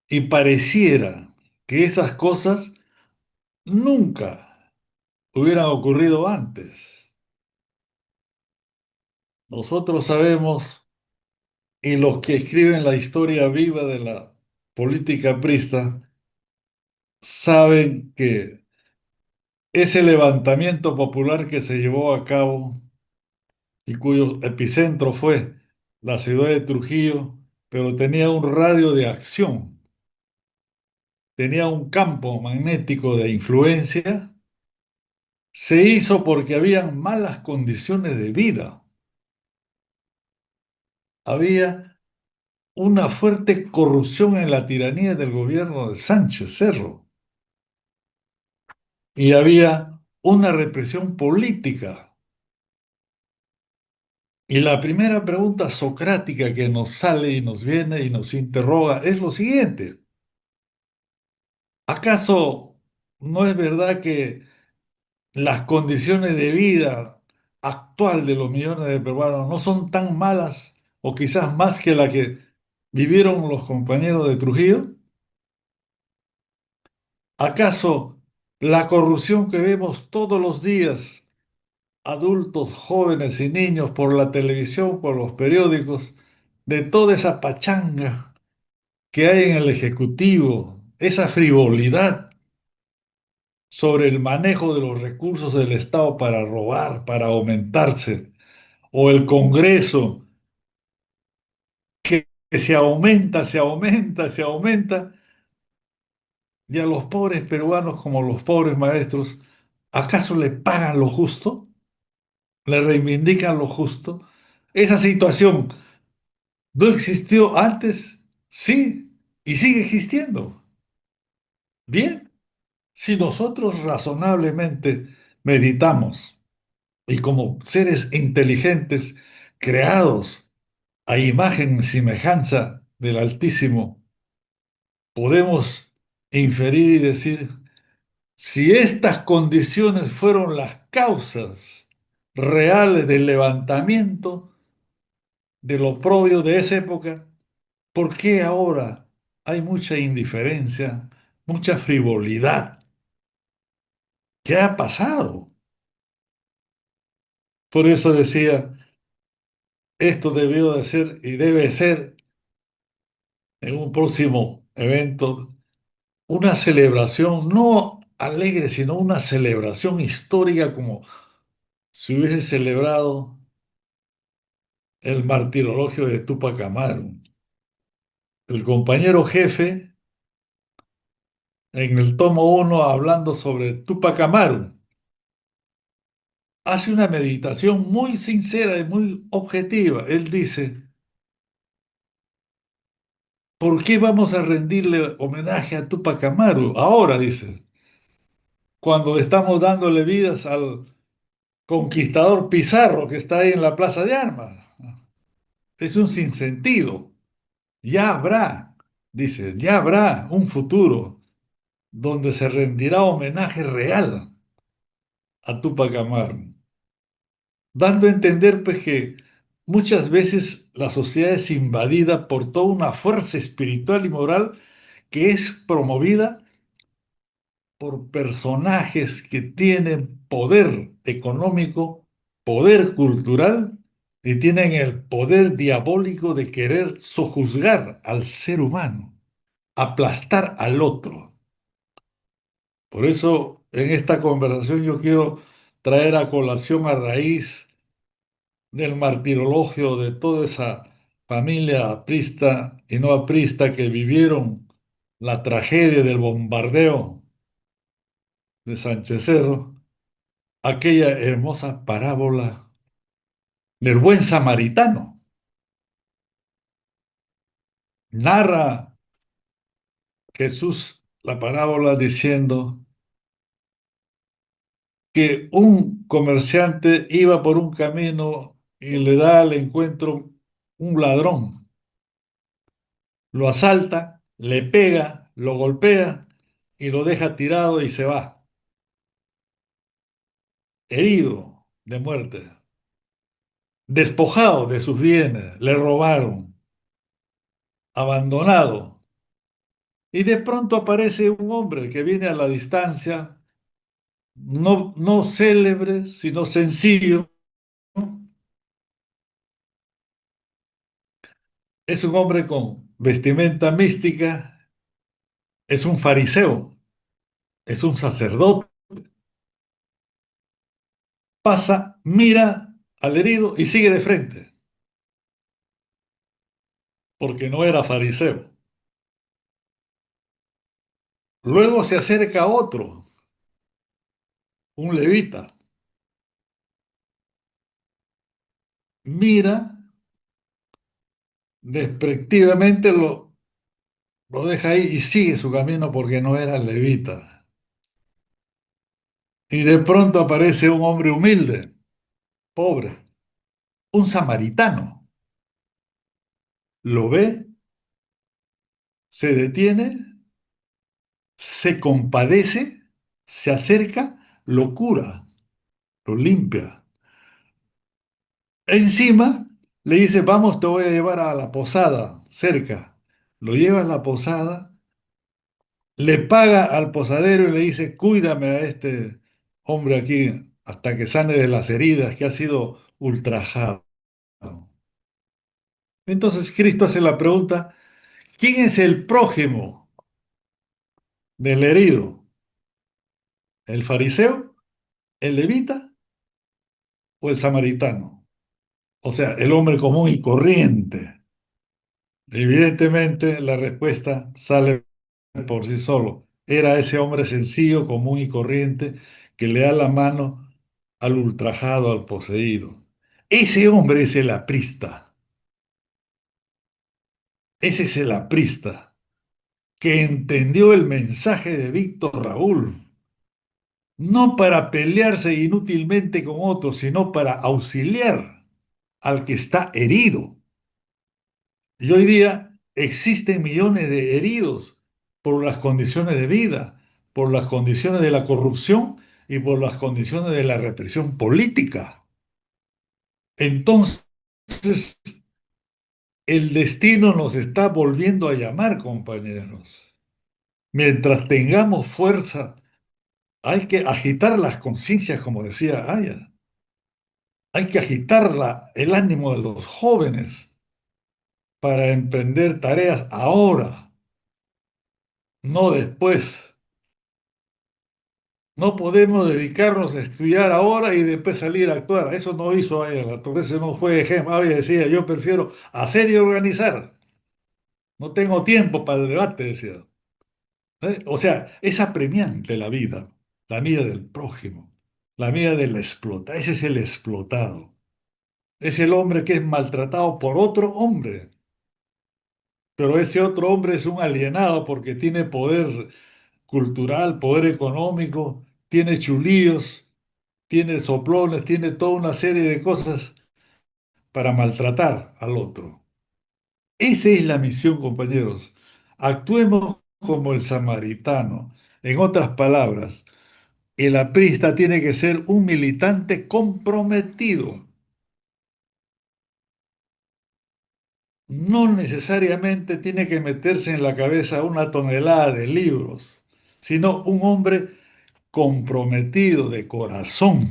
y pareciera que esas cosas nunca hubieran ocurrido antes. Nosotros sabemos, y los que escriben la historia viva de la política aprista, saben que ese levantamiento popular que se llevó a cabo y cuyo epicentro fue la ciudad de Trujillo, pero tenía un radio de acción, tenía un campo magnético de influencia, se hizo porque habían malas condiciones de vida. Había una fuerte corrupción en la tiranía del gobierno de Sánchez Cerro y había una represión política. Y la primera pregunta socrática que nos sale y nos viene y nos interroga es lo siguiente: ¿acaso no es verdad que las condiciones de vida actual de los millones de peruanos no son tan malas o quizás más que la que vivieron los compañeros de Trujillo? ¿Acaso la corrupción que vemos todos los días, adultos, jóvenes y niños, por la televisión, por los periódicos, de toda esa pachanga que hay en el Ejecutivo, esa frivolidad sobre el manejo de los recursos del Estado para robar, para aumentarse, o el Congreso que se aumenta, se aumenta, se aumenta, y a los pobres peruanos como los pobres maestros, ¿acaso le pagan lo justo? ¿Le reivindican lo justo? Esa situación no existió antes, sí, y sigue existiendo. Bien, si nosotros razonablemente meditamos y como seres inteligentes creados a imagen y semejanza del Altísimo, podemos inferir y decir, si estas condiciones fueron las causas reales del levantamiento del oprobio de esa época, ¿por qué ahora hay mucha indiferencia, mucha frivolidad? ¿Qué ha pasado? Por eso decía, esto debió de ser y debe ser en un próximo evento una celebración, no alegre, sino una celebración histórica como si hubiese celebrado el martirologio de Túpac Amaru. El compañero jefe, en el tomo 1, hablando sobre Túpac Amaru, hace una meditación muy sincera y muy objetiva. Él dice, ¿por qué vamos a rendirle homenaje a Túpac Amaru? Ahora, dice, cuando estamos dándole vidas al conquistador Pizarro que está ahí en la Plaza de Armas. Es un sinsentido. Ya habrá, dice, ya habrá un futuro donde se rendirá homenaje real a Túpac Amaru, dando a entender pues que muchas veces la sociedad es invadida por toda una fuerza espiritual y moral que es promovida por personajes que tienen poder económico, poder cultural y tienen el poder diabólico de querer sojuzgar al ser humano, aplastar al otro. Por eso, en esta conversación yo quiero traer a colación a raíz del martirologio de toda esa familia aprista y no aprista que vivieron la tragedia del bombardeo de Sánchez Cerro, aquella hermosa parábola del buen samaritano. Narra Jesús la parábola diciendo que un comerciante iba por un camino y le da al encuentro un ladrón. Lo asalta, le pega, lo golpea y lo deja tirado y se va, herido de muerte, despojado de sus bienes, le robaron, abandonado. Y de pronto aparece un hombre que viene a la distancia, no célebre, sino sencillo. Es un hombre con vestimenta mística, es un fariseo, es un sacerdote. Pasa, mira al herido y sigue de frente, porque no era fariseo. Luego se acerca otro, un levita, mira, despectivamente lo deja ahí y sigue su camino porque no era levita. Y de pronto aparece un hombre humilde, pobre, un samaritano. Lo ve, se detiene, se compadece, se acerca, lo cura, lo limpia. Encima le dice, vamos, te voy a llevar a la posada, cerca. Lo lleva a la posada, le paga al posadero y le dice, cuídame a este hombre aquí hasta que sane de las heridas que ha sido ultrajado. Entonces Cristo hace la pregunta, ¿quién es el prójimo del herido? ¿El fariseo, el levita o el samaritano? O sea, el hombre común y corriente. Evidentemente la respuesta sale por sí solo. era ese hombre sencillo, común y corriente que le da la mano al ultrajado, al poseído. Ese hombre es el aprista. Ese es el aprista que entendió el mensaje de Víctor Raúl, no para pelearse inútilmente con otros, sino para auxiliar al que está herido. Y hoy día existen millones de heridos por las condiciones de vida, por las condiciones de la corrupción y por las condiciones de la represión política. Entonces, el destino nos está volviendo a llamar, compañeros. Mientras tengamos fuerza, hay que agitar las conciencias, como decía Aya. Hay que agitar el ánimo de los jóvenes para emprender tareas ahora, no después. No podemos dedicarnos a estudiar ahora y después salir a actuar. Eso no hizo Aya La Torre, ese no fue ejemplo. Aya decía, yo prefiero hacer y organizar. No tengo tiempo para el debate, decía. O sea, es apremiante la vida del prójimo, la vida del explotado. Ese es el explotado. Es el hombre que es maltratado por otro hombre, pero ese otro hombre es un alienado porque tiene poder cultural, poder económico, tiene chulíos, tiene soplones, tiene toda una serie de cosas para maltratar al otro. Esa es la misión, compañeros. Actuemos como el samaritano. En otras palabras, el aprista tiene que ser un militante comprometido. No necesariamente tiene que meterse en la cabeza una tonelada de libros, sino un hombre comprometido de corazón.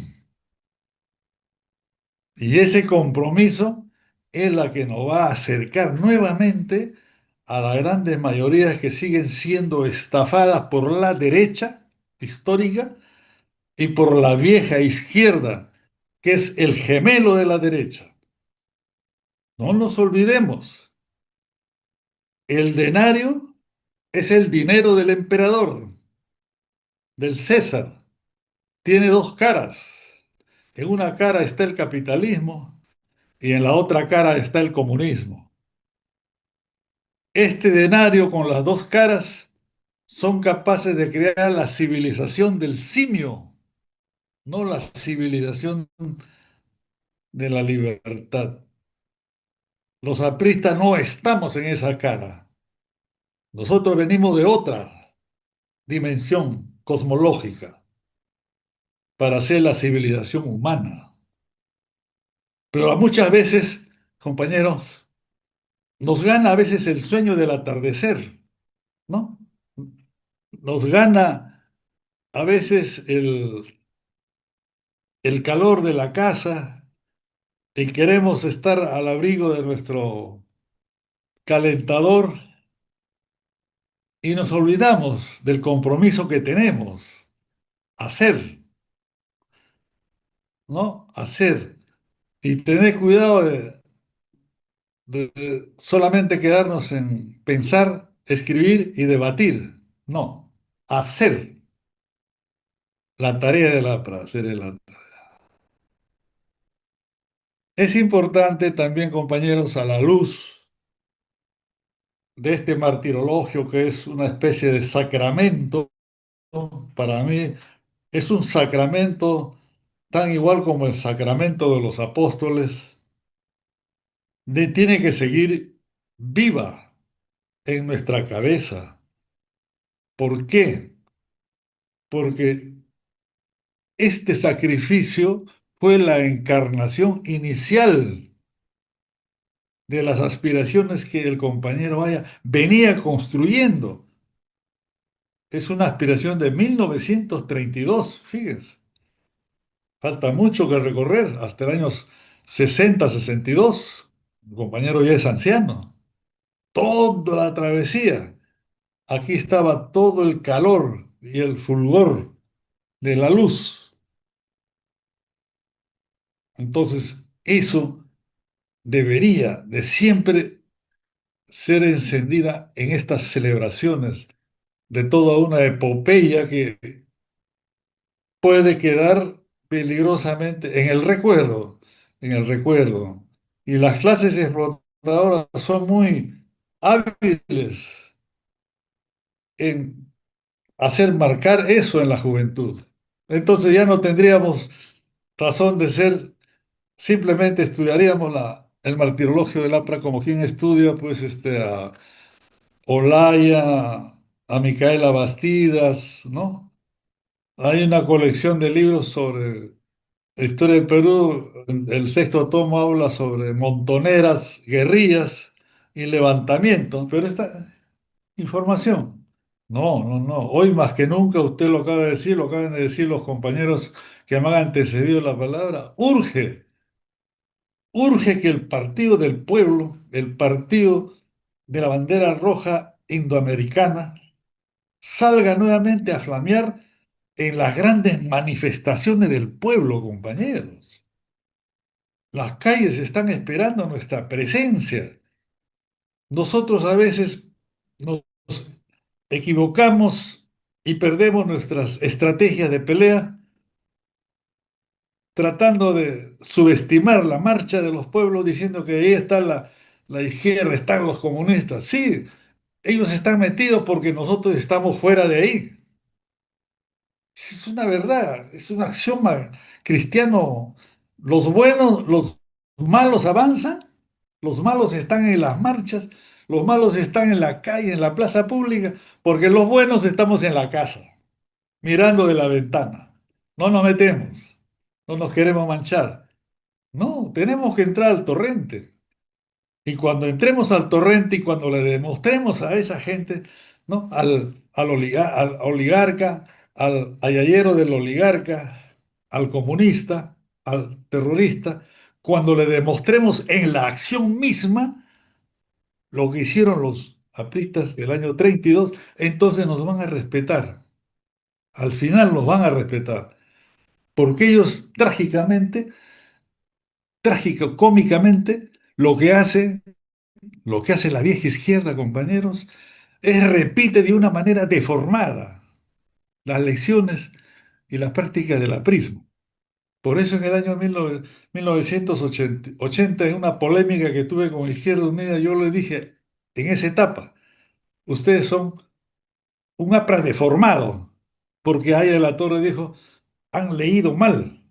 Y ese compromiso es la que nos va a acercar nuevamente a las grandes mayorías que siguen siendo estafadas por la derecha histórica y por la vieja izquierda, que es el gemelo de la derecha. No nos olvidemos, el denario es el dinero del emperador, del César. Tiene dos caras. En una cara está el capitalismo y en la otra cara está el comunismo. Este denario con las dos caras son capaces de crear la civilización del simio, no la civilización de la libertad. Los apristas no estamos en esa cara. Nosotros venimos de otra dimensión cosmológica para ser la civilización humana. Pero muchas veces, compañeros, nos gana a veces el sueño del atardecer, ¿no? Nos gana a veces el calor de la casa y queremos estar al abrigo de nuestro calentador y nos olvidamos del compromiso que tenemos, hacer, ¿no? Hacer. Y tener cuidado de solamente quedarnos en pensar, escribir y debatir. No, hacer la tarea para hacer el arte. Es importante también, compañeros, a la luz de este martirologio que es una especie de sacramento, ¿no? Para mí es un sacramento tan igual como el sacramento de los apóstoles, tiene que seguir viva en nuestra cabeza. ¿Por qué? Porque este sacrificio fue la encarnación inicial de las aspiraciones que el compañero Aya venía construyendo. Es una aspiración de 1932, fíjense. Falta mucho que recorrer, hasta el año 60, 62. El compañero ya es anciano. Toda la travesía. Aquí estaba todo el calor y el fulgor de la luz. Entonces, eso debería de siempre ser encendida en estas celebraciones de toda una epopeya que puede quedar peligrosamente en el recuerdo. Y las clases explotadoras son muy hábiles en hacer marcar eso en la juventud. Entonces ya no tendríamos razón de ser, simplemente estudiaríamos el martirologio del APRA como quien estudia pues a Olaya, a Micaela Bastidas, ¿no? Hay una colección de libros sobre la historia del Perú. El sexto tomo habla sobre montoneras, guerrillas y levantamientos, pero esta información. No, no, no. Hoy más que nunca, usted lo acaba de decir, lo acaban de decir los compañeros que me han antecedido la palabra, urge que el partido del pueblo, el partido de la bandera roja indoamericana, salga nuevamente a flamear en las grandes manifestaciones del pueblo, compañeros. Las calles están esperando nuestra presencia. Nosotros a veces nos equivocamos y perdemos nuestras estrategias de pelea tratando de subestimar la marcha de los pueblos diciendo que ahí está la izquierda, están los comunistas. Sí, ellos están metidos porque nosotros estamos fuera de ahí. Es una verdad, es un axioma cristiano. Los buenos, los malos avanzan, los malos están en las marchas, los malos están en la calle, en la plaza pública, porque los buenos estamos en la casa, mirando de la ventana. No nos metemos, no nos queremos manchar. No, tenemos que entrar al torrente. Y cuando entremos al torrente y cuando le demostremos a esa gente, ¿no? Al oligarca, al ayayero del oligarca, al comunista, al terrorista, cuando le demostremos en la acción misma lo que hicieron los apristas del año 32, entonces nos van a respetar. Al final nos van a respetar, porque ellos trágicamente, trágico, cómicamente, lo que hace la vieja izquierda, compañeros, es repite de una manera deformada las lecciones y las prácticas del aprismo. Por eso en el año 1980, en una polémica que tuve con Izquierda Unida, yo le dije, en esa etapa, ustedes son un APRA deformado, porque Aya La Torre dijo, han leído mal,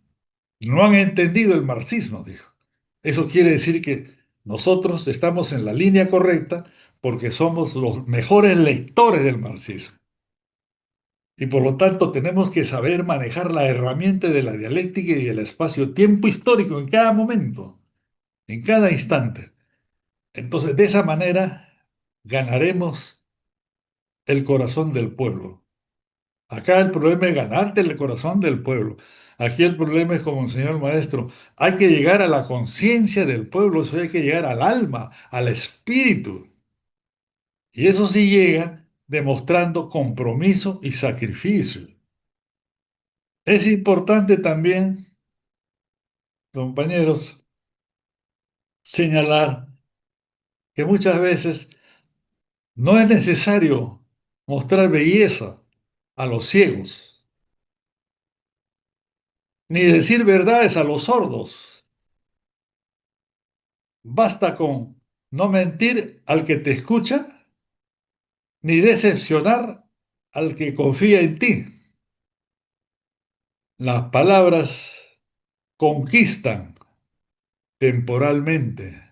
no han entendido el marxismo, dijo. Eso quiere decir que nosotros estamos en la línea correcta porque somos los mejores lectores del marxismo. Y por lo tanto tenemos que saber manejar la herramienta de la dialéctica y el espacio-tiempo histórico en cada momento, en cada instante. Entonces, de esa manera ganaremos el corazón del pueblo. Acá el problema es ganarte el corazón del pueblo. Aquí el problema es, como enseñó el maestro, hay que llegar a la conciencia del pueblo, eso hay que llegar al alma, al espíritu. Y eso sí llega demostrando compromiso y sacrificio. Es importante también, compañeros, señalar que muchas veces no es necesario mostrar belleza a los ciegos, ni decir verdades a los sordos. Basta con no mentir al que te escucha, ni decepcionar al que confía en ti. Las palabras conquistan temporalmente,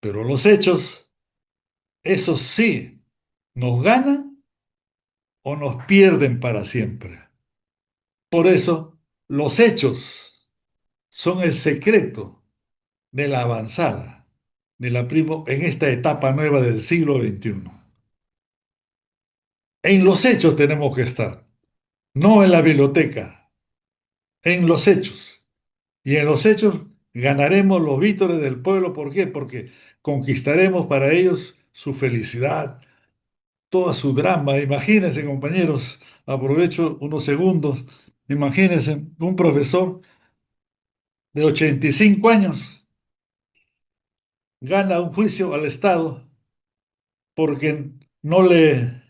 pero los hechos, esos sí, nos ganan o nos pierden para siempre. Por eso, los hechos son el secreto de la avanzada, de la primo en esta etapa nueva del siglo XXI. En los hechos tenemos que estar, no en la biblioteca, en los hechos. Y en los hechos ganaremos los vítores del pueblo. ¿Por qué? Porque conquistaremos para ellos su felicidad, toda su drama. Imagínense, compañeros, aprovecho unos segundos, imagínense un profesor de 85 años gana un juicio al Estado porque no le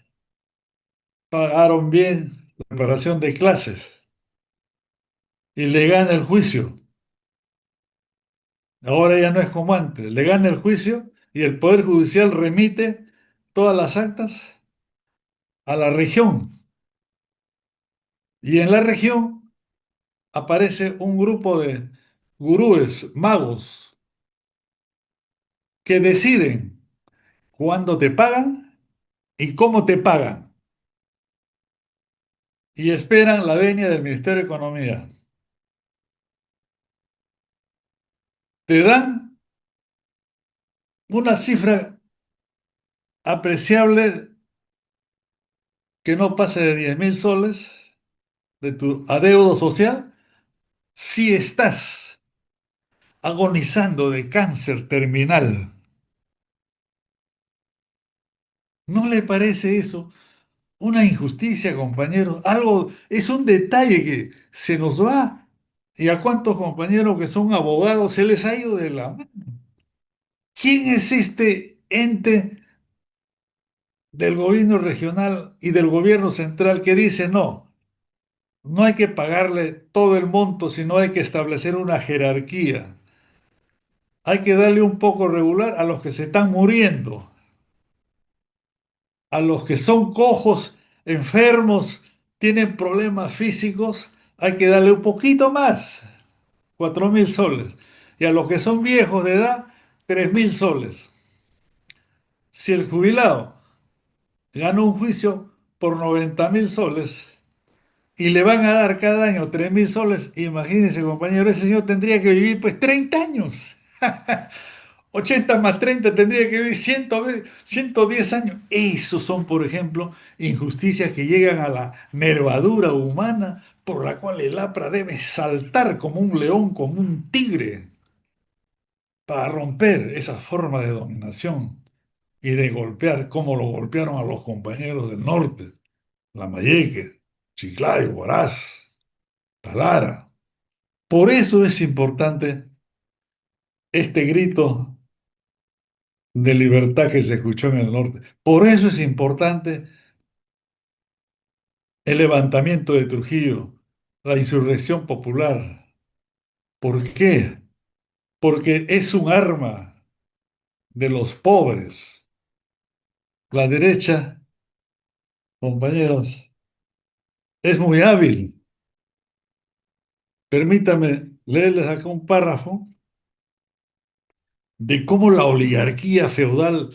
pagaron bien la preparación de clases y le gana el juicio. Ahora ya no es como antes, le gana el juicio y el Poder Judicial remite todas las actas a la región. Y en la región aparece un grupo de gurúes, magos, que deciden cuándo te pagan y cómo te pagan. Y esperan la venia del Ministerio de Economía. Te dan una cifra apreciable que no pase de 10.000 soles de tu adeudo social si estás agonizando de cáncer terminal. ¿No le parece eso una injusticia, compañeros? Algo, es un detalle que se nos va. ¿Y a cuántos compañeros que son abogados se les ha ido de la mano? ¿Quién es este ente del gobierno regional y del gobierno central que dice no? No hay que pagarle todo el monto, sino hay que establecer una jerarquía. Hay que darle un poco regular a los que se están muriendo, a los que son cojos, enfermos, tienen problemas físicos, hay que darle un poquito más, 4.000 soles. Y a los que son viejos de edad, 3.000 soles. Si el jubilado ganó un juicio por 90.000 soles, y le van a dar cada año 3.000 soles, imagínense, compañero, ese señor tendría que vivir pues 30 años. 80 más 30 tendría que vivir 110 años. Esos son, por ejemplo, injusticias que llegan a la nervadura humana por la cual el APRA debe saltar como un león, como un tigre, para romper esa forma de dominación y de golpear como lo golpearon a los compañeros del norte, Lambayeque, Chiclayo, Huaraz, Talara. Por eso es importante este grito de libertad que se escuchó en el norte. Por eso es importante el levantamiento de Trujillo, la insurrección popular. ¿Por qué? Porque es un arma de los pobres. La derecha, compañeros, es muy hábil. Permítame leerles acá un párrafo de cómo la oligarquía feudal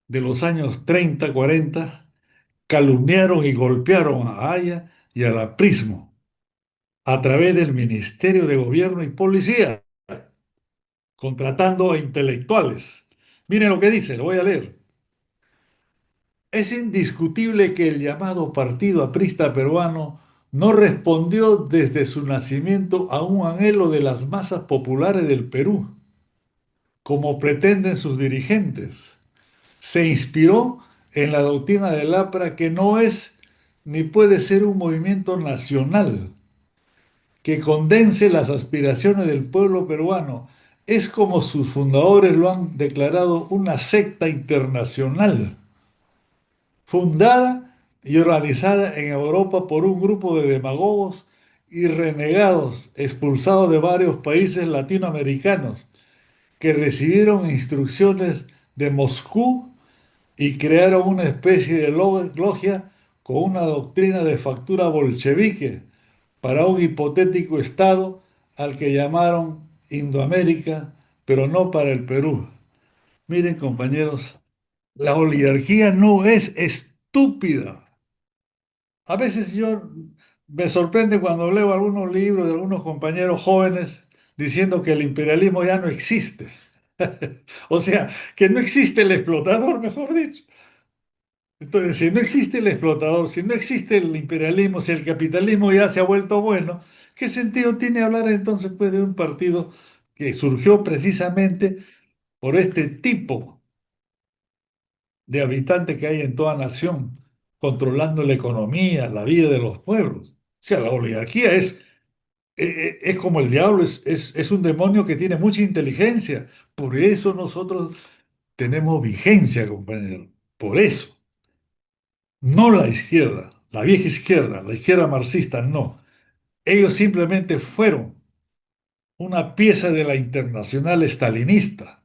de los años 30, 40 calumniaron y golpearon a Haya y a la Prismo a través del Ministerio de Gobierno y Policía, contratando a intelectuales. Miren lo que dice, lo voy a leer. Es indiscutible que el llamado Partido Aprista Peruano no respondió desde su nacimiento a un anhelo de las masas populares del Perú, como pretenden sus dirigentes. Se inspiró en la doctrina del APRA, que no es ni puede ser un movimiento nacional que condense las aspiraciones del pueblo peruano. Es como sus fundadores lo han declarado, una secta internacional, fundada y organizada en Europa por un grupo de demagogos y renegados expulsados de varios países latinoamericanos que recibieron instrucciones de Moscú y crearon una especie de logia con una doctrina de factura bolchevique para un hipotético Estado al que llamaron Indoamérica, pero no para el Perú. Miren, compañeros, la oligarquía no es estúpida. A veces yo me sorprende cuando leo algunos libros de algunos compañeros jóvenes diciendo que el imperialismo ya no existe. O sea, que no existe el explotador, mejor dicho. Entonces, si no existe el explotador, si no existe el imperialismo, si el capitalismo ya se ha vuelto bueno, ¿qué sentido tiene hablar entonces pues, de un partido que surgió precisamente por este tipo de habitantes que hay en toda nación, controlando la economía, la vida de los pueblos? O sea, la oligarquía es como el diablo, es un demonio que tiene mucha inteligencia. Por eso nosotros tenemos vigencia, compañero. Por eso. no la izquierda, la vieja izquierda, la izquierda marxista, no. Ellos simplemente fueron una pieza de la internacional estalinista.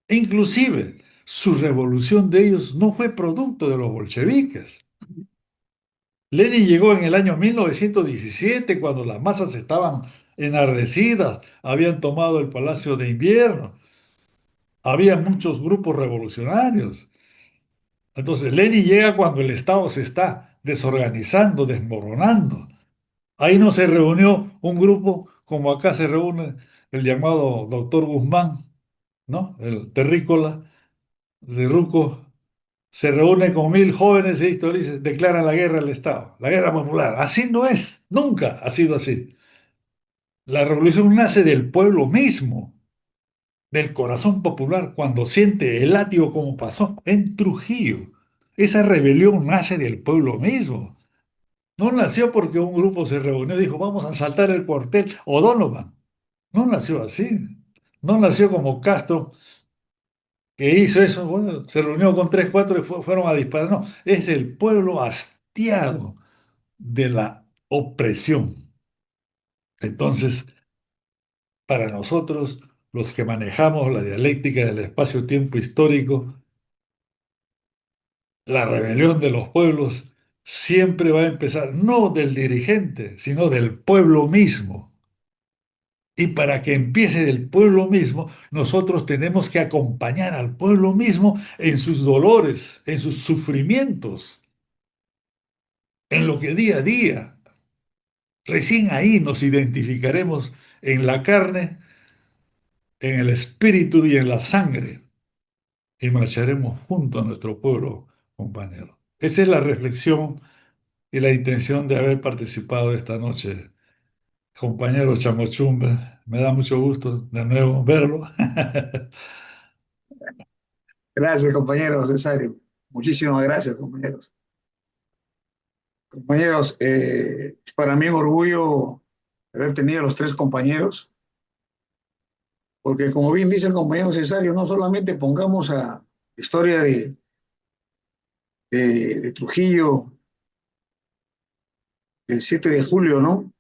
E inclusive, su revolución de ellos no fue producto de los bolcheviques. Lenin llegó en el año 1917, cuando las masas estaban enardecidas, habían tomado el Palacio de Invierno, había muchos grupos revolucionarios. Entonces, Lenin llega cuando el Estado se está desorganizando, desmoronando. Ahí no se reunió un grupo como acá se reúne el llamado doctor Guzmán, ¿no? El terrícola de Ruco, se reúne con 1000 jóvenes y esto dice, declaran la guerra al Estado, la guerra popular. Así no es, nunca ha sido así. La revolución nace del pueblo mismo, del corazón popular, cuando siente el látigo como pasó en Trujillo. Esa rebelión nace del pueblo mismo. No nació porque un grupo se reunió y dijo, vamos a asaltar el cuartel O'Donovan. No nació así. No nació como Castro, que hizo eso, bueno, se reunió con tres, cuatro y fueron a disparar. No, es el pueblo hastiado de la opresión. Entonces, para nosotros, los que manejamos la dialéctica del espacio-tiempo histórico, la rebelión de los pueblos siempre va a empezar no del dirigente, sino del pueblo mismo. Y para que empiece del pueblo mismo, nosotros tenemos que acompañar al pueblo mismo en sus dolores, en sus sufrimientos, en lo que día a día. Recién ahí nos identificaremos en la carne, en el espíritu y en la sangre y marcharemos junto a nuestro pueblo, compañero. Esa es la reflexión y la intención de haber participado esta noche, compañero Chamochumbe. Me da mucho gusto de nuevo verlo. Gracias, compañero Cesario. Muchísimas gracias, compañeros. Compañeros, es para mí un orgullo haber tenido a los tres compañeros, porque como bien dice el compañero Cesario, no solamente pongamos a historia de Trujillo el 7 de julio, ¿no?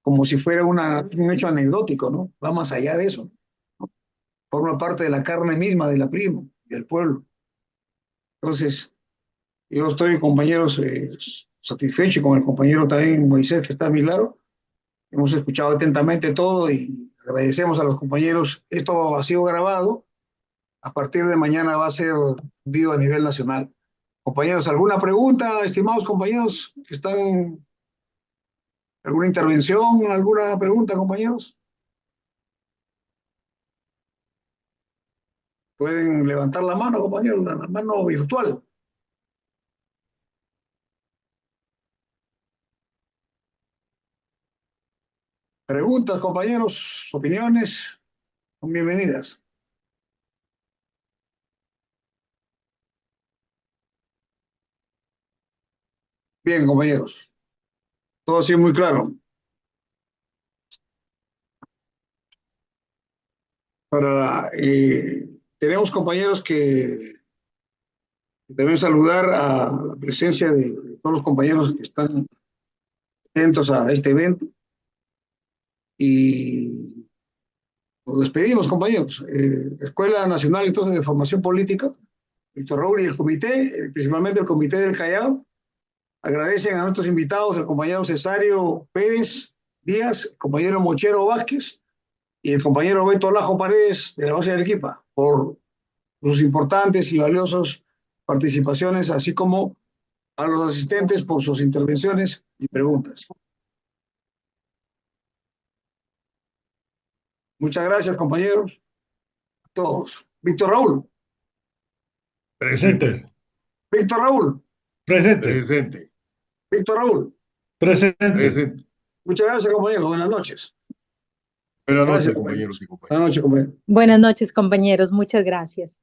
Como si fuera un hecho anecdótico, ¿no? Va más allá de eso. Forma parte de la carne misma de la prima, del pueblo. Entonces, yo estoy, compañeros, satisfecho con el compañero también Moisés, que está a mi lado. Hemos escuchado atentamente todo y agradecemos a los compañeros. Esto ha sido grabado. A partir de mañana va a ser difundido a nivel nacional. Compañeros, ¿alguna pregunta, estimados compañeros que están? ¿Alguna intervención? ¿Alguna pregunta, compañeros? Pueden levantar la mano, compañeros, la mano virtual. Preguntas, compañeros, opiniones, son bienvenidas. Bien, compañeros, todo así muy claro. Tenemos compañeros que deben saludar a la presencia de todos los compañeros que están atentos a este evento y nos despedimos, compañeros. Escuela Nacional entonces de Formación Política, Víctor Raúl y el comité, principalmente el Comité del Callao, agradecen a nuestros invitados, el compañero Cesario Pérez Díaz, el compañero Mochero Vázquez y el compañero Beto Lajo Paredes de la base de Arequipa por sus importantes y valiosas participaciones, así como a los asistentes por sus intervenciones y preguntas. Muchas gracias, compañeros. A todos. Víctor Raúl. Presente, Víctor Raúl. presente, Presente, Víctor Raúl. presente. presente. Muchas gracias, compañeros. Buenas noches. Buenas Gracias, noches, compañeros. compañeros y compañeras. Buenas noches, compañeros. Buenas noches, compañeros. Muchas gracias.